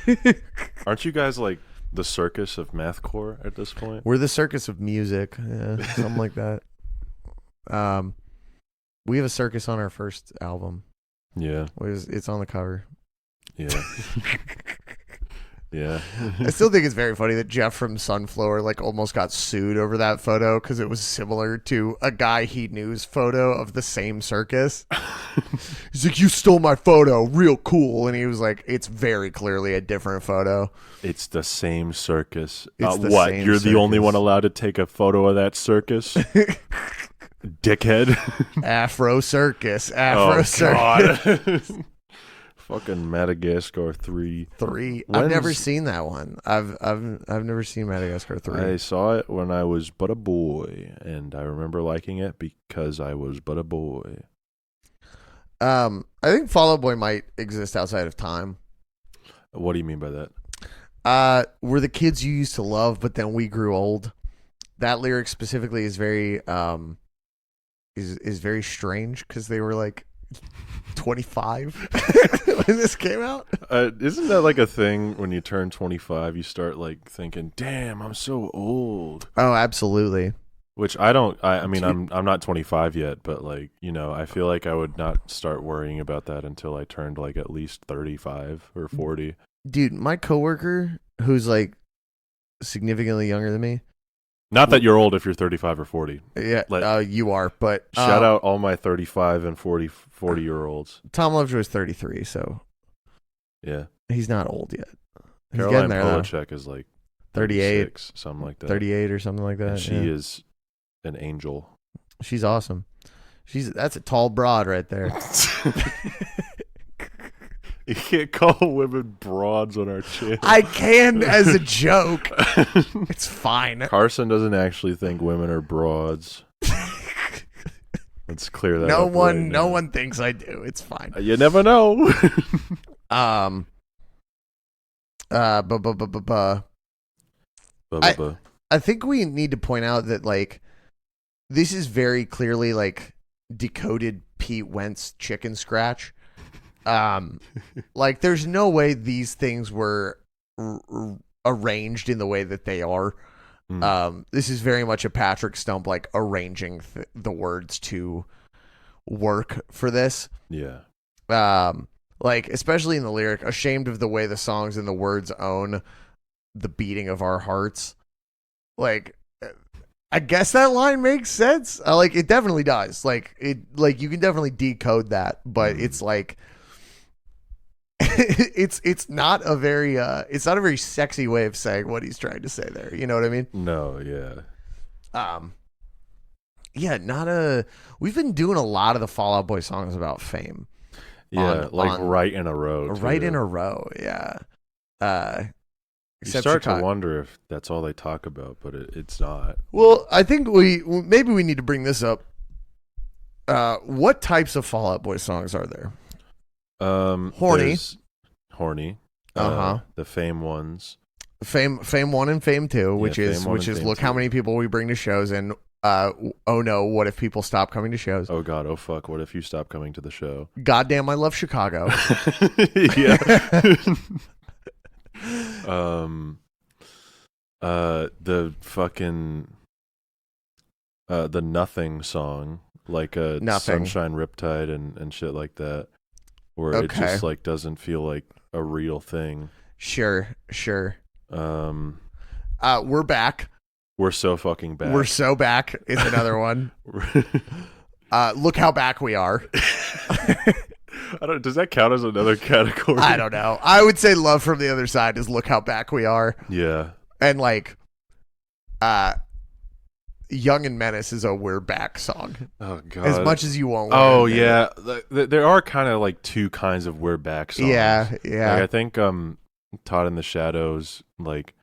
saying.
Aren't you guys like the circus of mathcore at this point?
We're the circus of music, something like that. We have a circus on our first album.
Yeah,
it's on the cover.
Yeah. Yeah.
I still think it's very funny that Jeff from Sunflower like almost got sued over that photo because it was similar to a guy he knew's photo of the same circus. He's like, "You stole my photo, real cool," and he was like, "It's very clearly a different photo.
It's the same circus.
It's the
what?
same
You're
circus.
the only one allowed to take a photo of that circus? Dickhead.
Afro Circus.
God. Fucking Madagascar 3.
I've never seen that one. I've never seen Madagascar 3.
I saw it when I was but a boy, and I remember liking it because I was but a boy.
I think Fall Out Boy might exist outside of time.
What do you mean by that?
We're the kids you used to love, but then we grew old. That lyric specifically is very is very strange because they were like 25 when this came out.
Isn't that like a thing when you turn 25, you start like thinking, "Damn, I'm so old."
Oh, absolutely.
Which I don't. I mean, I'm not 25 yet, but like, you know, I feel like I would not start worrying about that until I turned like at least 35 or 40.
Dude, my coworker, who's like significantly younger than me.
Not that you're old if you're 35 or 40.
Yeah, you are, but
shout out all my 35 and 40-year-olds.
Tom Lovejoy is 33, so
yeah,
he's not old yet. He's
Caroline
getting there,
Polachek is like
38,
something like that.
38 or something like that.
And she is an angel.
She's awesome. That's a tall broad right there.
You can't call women broads on our channel.
I can as a joke. It's fine.
Carson doesn't actually think women are broads. Let's clear that
no
up.
No one thinks I do. It's fine.
You never know.
I think we need to point out that like this is very clearly like decoded Pete Wentz chicken scratch. Like there's no way these things were arranged in the way that they are. This is very much a Patrick Stump like arranging the words to work for this.
Yeah.
Like especially in the lyric, ashamed of the way the songs and the words own the beating of our hearts. Like I guess that line makes sense. Like it definitely does. Like you can definitely decode that, but it's like it's not a very sexy way of saying what he's trying to say there. You know what I mean?
No, yeah.
Yeah, we've been doing a lot of the Fall Out Boy songs about fame.
Yeah, right in a row.
Right in a row, yeah.
You start to wonder if that's all they talk about, but it's not.
Well, I think maybe we need to bring this up. What types of Fall Out Boy songs are there? Horny.
The Fame ones.
Fame 1 and Fame 2, which is look how many people we bring to shows, and oh no, what if people stop coming to shows?
Oh god, oh fuck, what if you stop coming to the show?
Goddamn, I love Chicago.
Yeah. The fucking the Nothing song, like Sunshine Riptide and shit like that, where it just like doesn't feel like a real thing.
Sure. We're back.
We're so fucking back.
We're so back is another one. Look how back we are.
Does that count as another category?
I don't know. I would say Love from the Other Side is Look How Back We Are.
Yeah.
And like Young and Menace is a We're Back song.
Oh god.
As much as you won't.
Oh yeah. There are kind of like two kinds of We're Back songs.
Yeah.
Like, I think Todd in the Shadows like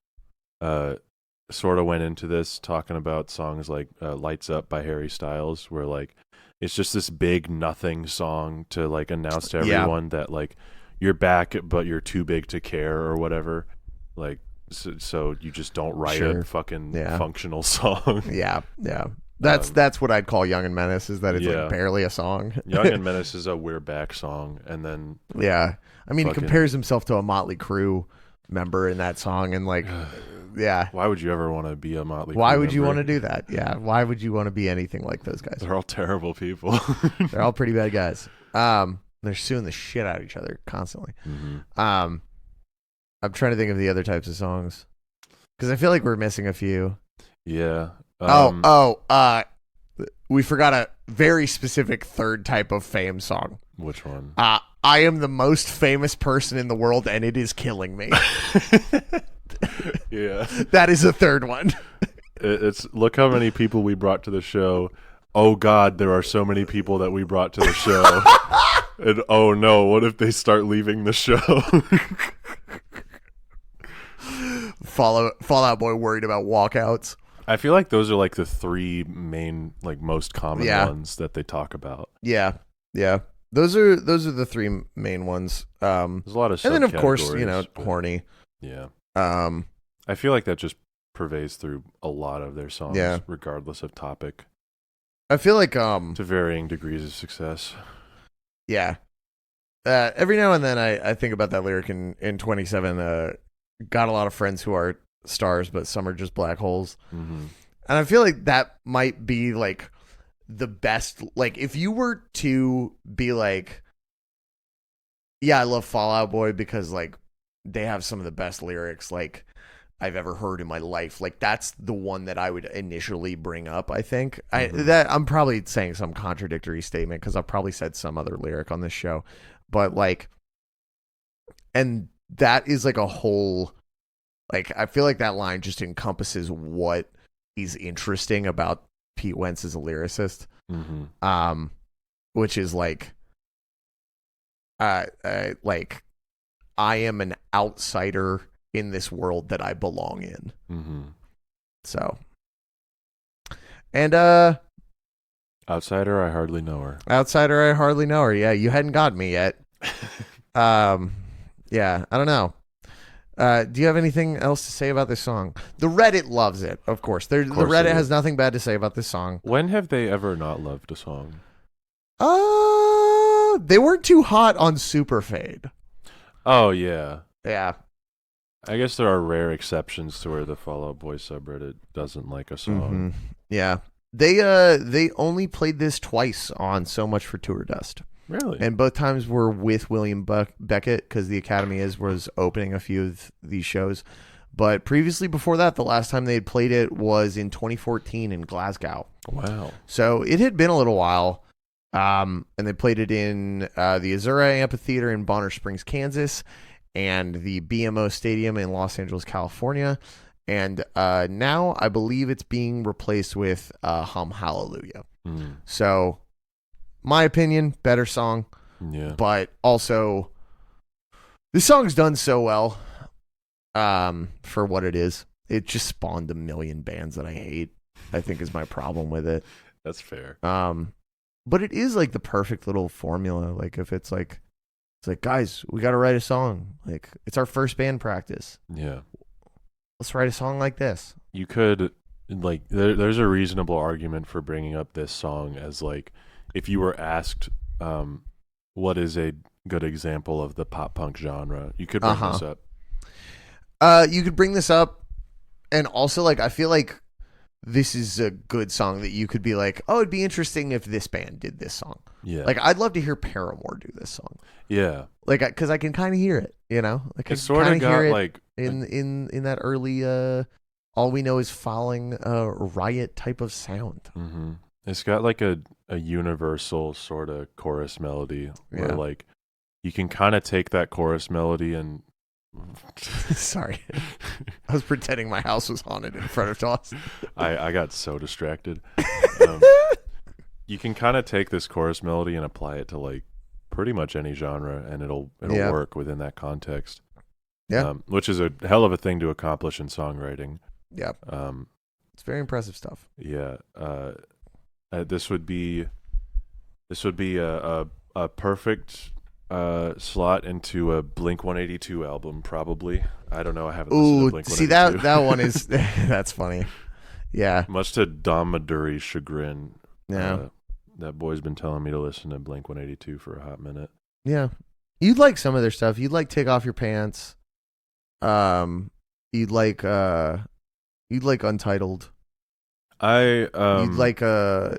sort of went into this talking about songs like Lights Up by Harry Styles, where like it's just this big nothing song to like announce to everyone that like you're back but you're too big to care or whatever. Like so you just don't write a fucking functional song. Yeah.
That's what I'd call Young and Menace, is that it's like barely a song.
Young and Menace is a We're Back song, and then
I mean he compares himself to a Motley Crue member in that song, and like why
would you ever want to be a Motley Crue
Why would
member?
You want to do that? Yeah, why would you want to be anything like those guys?
They're all terrible people.
They're all pretty bad guys. They're suing the shit out of each other constantly. I'm trying to think of the other types of songs, because I feel like we're missing a few.
Yeah.
We forgot a very specific third type of Fame song.
Which one?
I am the most famous person in the world, and it is killing me.
Yeah.
That is a third one.
It's look how many people we brought to the show. oh God, there are so many people that we brought to the show. And oh no, what if they start leaving the show?
Fall Out Boy worried about walkouts.
I feel like those are like the three main, like most common ones that they talk about.
Yeah. Those are the three main ones.
There's a lot of,
and then of course, horny.
Yeah. I feel like that just pervades through a lot of their songs, regardless of topic.
I feel like
to varying degrees of success.
Yeah. Every now and then I think about that lyric in 27. Got a lot of friends who are stars, but some are just black holes.
Mm-hmm.
And I feel like that might be like the best. Like if you were to be like, yeah, I love Fall Out Boy because like they have some of the best lyrics like I've ever heard in my life. Like that's the one that I would initially bring up. I think I'm probably saying some contradictory statement because I've probably said some other lyric on this show, but like, and that is like a whole, like I feel like that line just encompasses what is interesting about Pete Wentz as a lyricist, which is like, like I am an outsider in this world that I belong in. So, and
outsider, I hardly know her.
Outsider, I hardly know her. Yeah, you hadn't got me yet. Yeah, I don't know. Do you have anything else to say about this song? The Reddit loves it, of course. The Reddit has nothing bad to say about this song.
When have they ever not loved a song?
They weren't too hot on Super Fade.
Oh, yeah.
Yeah.
I guess there are rare exceptions to where the Fall Out Boy subreddit doesn't like a song.
Yeah. They only played this twice on So Much for Tour Dust.
Really?
And both times were with William Beckett because the Academy was opening a few of these shows. But previously, before that, the last time they had played it was in 2014 in Glasgow.
Wow.
So it had been a little while. And they played it in the Azura Amphitheater in Bonner Springs, Kansas, and the BMO Stadium in Los Angeles, California. And now I believe it's being replaced with Hum Hallelujah. So, my opinion, better song.
Yeah.
But also, this song's done so well for what it is. It just spawned a million bands that I hate, I think is my problem with it.
That's fair.
But it is like the perfect little formula. Like if it's like guys, we got to write a song. Like it's our first band practice.
Yeah.
Let's write a song like this.
You could like there's a reasonable argument for bringing up this song as like if you were asked what is a good example of the pop punk genre, you could bring this up.
You could bring this up, and also like I feel like this is a good song that you could be like, oh, it'd be interesting if this band did this song.
Yeah.
Like, I'd love to hear Paramore do this song.
Yeah.
Like, because I can kind of hear it, you know? Like,
it's sort of got, like...
In that early, All We Know Is Falling riot type of sound.
Mm-hmm. It's got, like, a universal sort of chorus melody where, like, you can kind of take that chorus melody and...
Sorry. I was pretending my house was haunted in front of Dawson.
I got so distracted. You can kind of take this chorus melody and apply it to like pretty much any genre, and it'll work within that context.
Yeah,
which is a hell of a thing to accomplish in songwriting.
Yeah, it's very impressive stuff.
Yeah, this would be a perfect slot into a Blink-182 album, probably. I don't know. I haven't listened to Blink-182.
See that one is that's funny. Yeah,
much to Dom Maduri's chagrin.
Yeah,
that boy's been telling me to listen to Blink-182 for a hot minute.
Yeah, you'd like some of their stuff. You'd like Take Off Your Pants. You'd like Untitled. You'd like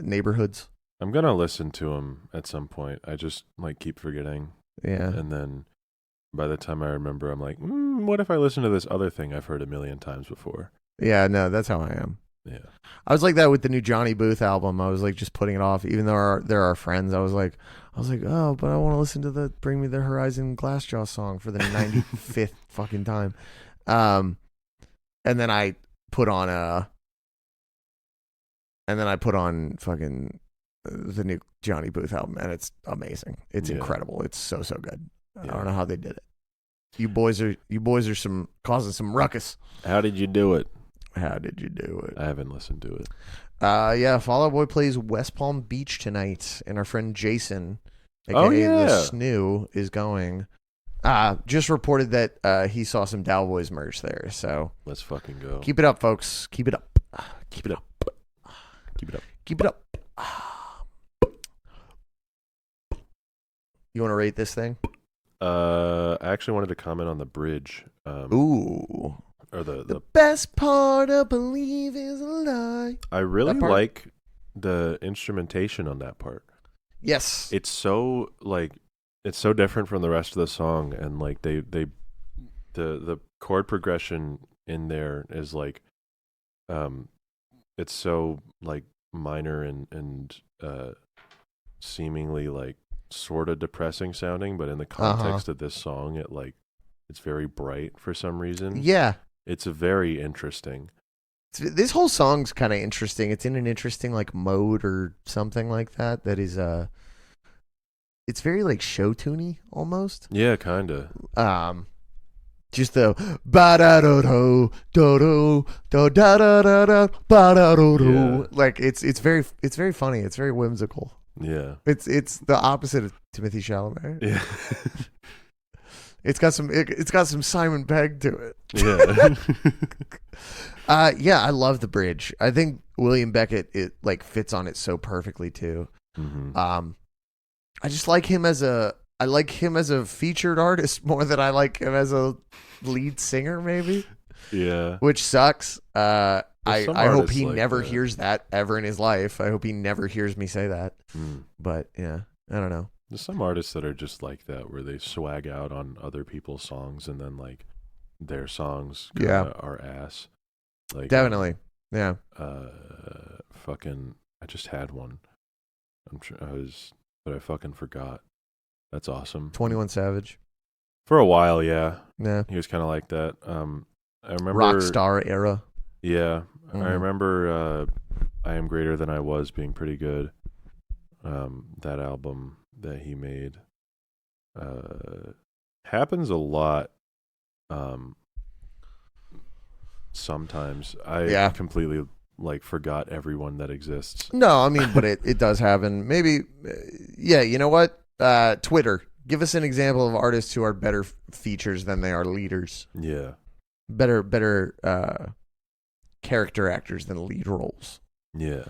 Neighborhoods.
I'm gonna listen to them at some point. I just like keep forgetting.
Yeah.
And then by the time I remember, I'm like, what if I listen to this other thing I've heard a million times before? Yeah,
no, that's how I am.
Yeah.
I was like that with the new Johnny Booth album. I was like just putting it off, even though they're our friends. I was like, oh, but I want to listen to the Bring Me the Horizon Glassjaw song for the 95th fucking time. And then I put on fucking the new Johnny Booth album, and it's amazing. It's incredible. It's so good. I don't know how they did it. You boys are causing some ruckus.
How did you do it?
I
haven't listened to it.
Fall Out Boy plays West Palm Beach tonight, and our friend Jason, aka the Snoo, is going. Just reported that he saw some Dowboys merch there. So
let's fucking go.
Keep it up, folks. Keep it up. Keep it up.
Keep it up.
Keep it up. You want to rate this thing?
I actually wanted to comment on the bridge.
Ooh.
Or
the best part of Believe is a lie.
I really like the instrumentation on that part.
Yes.
It's so different from the rest of the song, and like the chord progression in there is like it's so like minor and seemingly like sort of depressing sounding, but in the context of this song it's very bright for some reason.
Yeah.
It's very interesting.
This whole song's kind of interesting. It's in an interesting like mode or something like that. That is it's very like show tuney almost.
Yeah, kind of.
Just the ba da do do do do da da da da ba da do do. Like it's very funny. It's very whimsical.
Yeah.
It's the opposite of Timothy Chalamet.
Yeah.
It's got some Simon Pegg to it.
Yeah.
I love the bridge. I think William Beckett like fits on it so perfectly too.
Mm-hmm.
I just like him as a featured artist more than I like him as a lead singer, maybe.
Yeah.
Which sucks. I hope he
like
never
that.
hears that ever in his life. I hope he never hears me say that.
Mm.
But yeah, I don't know.
There's some artists that are just like that, where they swag out on other people's songs, and then like their songs are ass. Like
definitely, yeah.
Fucking, I just had one. But I fucking forgot. That's awesome.
21 Savage.
For a while, yeah.
Yeah.
He was kind of like that. I remember
rock star era.
Yeah, I remember I Am Greater Than I Was being pretty good. That album that he made happens a lot. Sometimes I completely like forgot everyone that exists.
No, I mean, but it does happen. Maybe, you know what? Twitter. Give us an example of artists who are better features than they are leaders.
Yeah.
Better character actors than lead roles.
Yeah.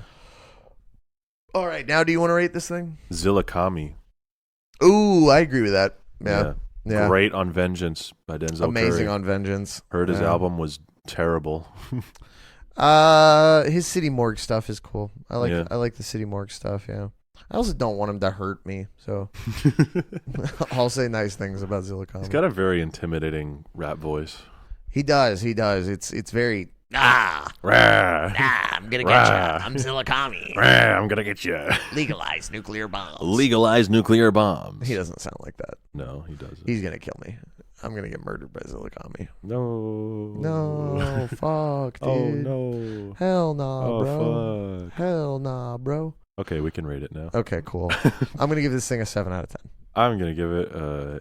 All right, now do you want to rate this thing?
Zillakami.
Ooh, I agree with that. Yeah.
Great on Vengeance by Denzel
Amazing
Curry.
on Vengeance.
Heard his album was terrible.
His City Morgue stuff is cool. I like the City Morgue stuff, yeah. I also don't want him to hurt me, so I'll say nice things about Zillakami.
He's got a very intimidating rap voice.
He does. It's very
rah,
I'm gonna get you. I'm Zillakami.
I'm gonna get you.
Legalize nuclear bombs.
Legalize nuclear bombs.
He doesn't sound like that.
No, he doesn't.
He's gonna kill me. I'm gonna get murdered by Zillakami.
No,
fuck, dude.
Oh no,
hell nah, bro.
Fuck.
Hell nah, bro.
Okay, we can rate it now.
Okay, cool. I'm gonna give this thing a 7 out of 10.
I'm gonna give it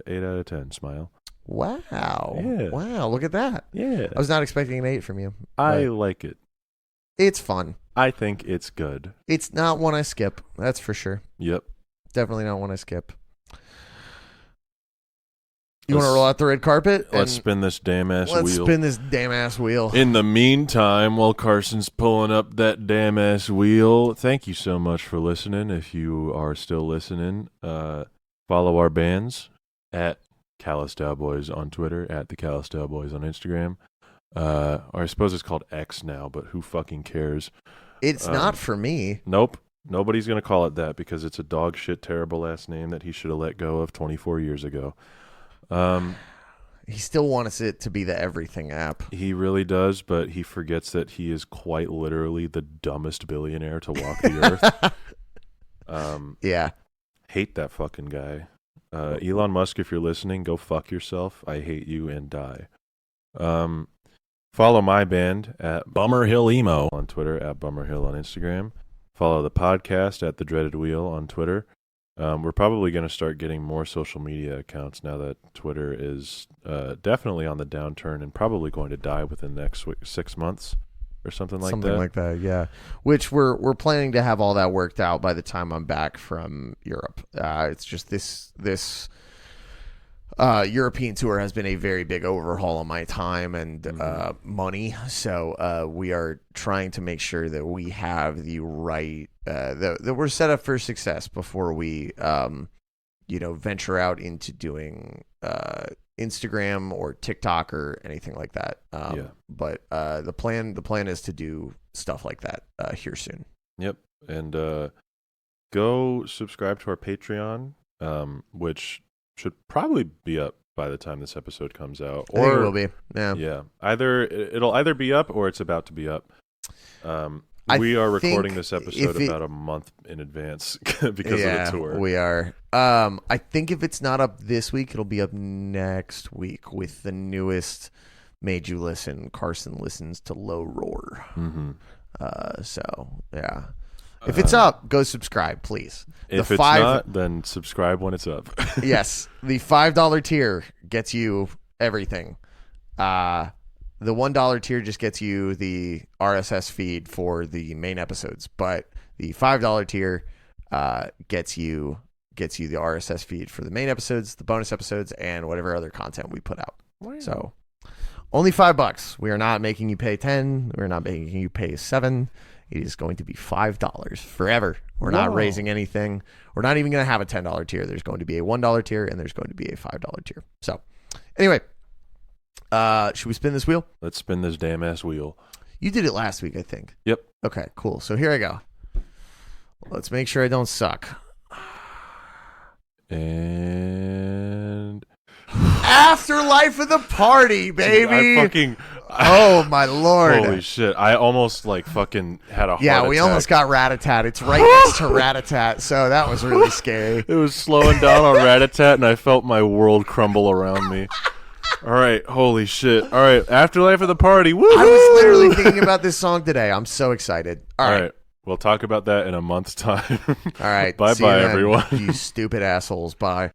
8 out of 10. Smile.
Wow.
Yeah.
Wow, look at that.
Yeah.
I was not expecting an 8 from you.
I like it.
It's fun.
I think it's good.
It's not one I skip. That's for sure.
Yep.
Definitely not one I skip. You want to roll out the red carpet?
Let's spin this damn ass wheel.
Let's spin this damn ass wheel.
In the meantime, while Carson's pulling up that damn ass wheel, thank you so much for listening. If you are still listening, follow our bands at Callous Cowboys on Twitter, at the Callous Cowboys on Instagram. Or I suppose it's called X now, but who fucking cares?
It's not for me.
Nope. Nobody's going to call it that because it's a dog shit, terrible ass name that he should have let go of 24 years ago.
He still wants it to be the everything app.
He really does, but he forgets that he is quite literally the dumbest billionaire to walk the earth.
Yeah.
Hate that fucking guy. Elon Musk, if you're listening, go fuck yourself. I hate you and die. Follow my band at Bummer Hill Emo on Twitter, at Bummer Hill on Instagram. Follow the podcast at The Dreaded Wheel on Twitter. We're probably going to start getting more social media accounts now that Twitter is definitely on the downturn and probably going to die within the next 6 months or something like that.
Something like that, yeah. Which we're planning to have all that worked out by the time I'm back from Europe. It's just this European tour has been a very big overhaul of my time and money. So we are trying to make sure that we have the right that we're set up for success before we venture out into doing Instagram or TikTok or anything like that. But the plan is to do stuff like that here soon.
Yep. And go subscribe to our Patreon, which should probably be up by the time this episode comes out.
Or I think it will be. Yeah.
It'll either be up or it's about to be up. We are recording this episode about a month in advance because of the tour.
We are. I think if it's not up this week, it'll be up next week with the newest Made You Listen. Carson listens to Low Roar.
Mm-hmm.
So, yeah. If it's up, go subscribe, please.
If it's not, then subscribe when it's up.
Yes. The $5 tier gets you everything. The $1 tier just gets you the RSS feed for the main episodes, but the $5 tier gets you the RSS feed for the main episodes, the bonus episodes, and whatever other content we put out. Wow. So only $5. We are not making you pay 10. We're not making you pay 7. It is going to be $5 forever. We're not raising anything. We're not even going to have a $10 tier. There's going to be a $1 tier, and there's going to be a $5 tier. So, anyway, should we spin this wheel?
Let's spin this damn ass wheel.
You did it last week, I think.
Yep.
Okay, cool. So here I go. Let's make sure I don't suck.
And
Afterlife of the Party, baby.
Dude,
oh my lord!
Holy shit! I almost fucking had a heart
attack. We almost got Rat-a-tat. It's right next to Rat-a-tat, so that was really scary.
It was slowing down on Rat-a-tat, and I felt my world crumble around me. All right, holy shit! All right, Afterlife of the Party. Woo!
I was literally thinking about this song today. I'm so excited. All right.
We'll talk about that in a month's time.
All right.
Bye, everyone.
You stupid assholes. Bye.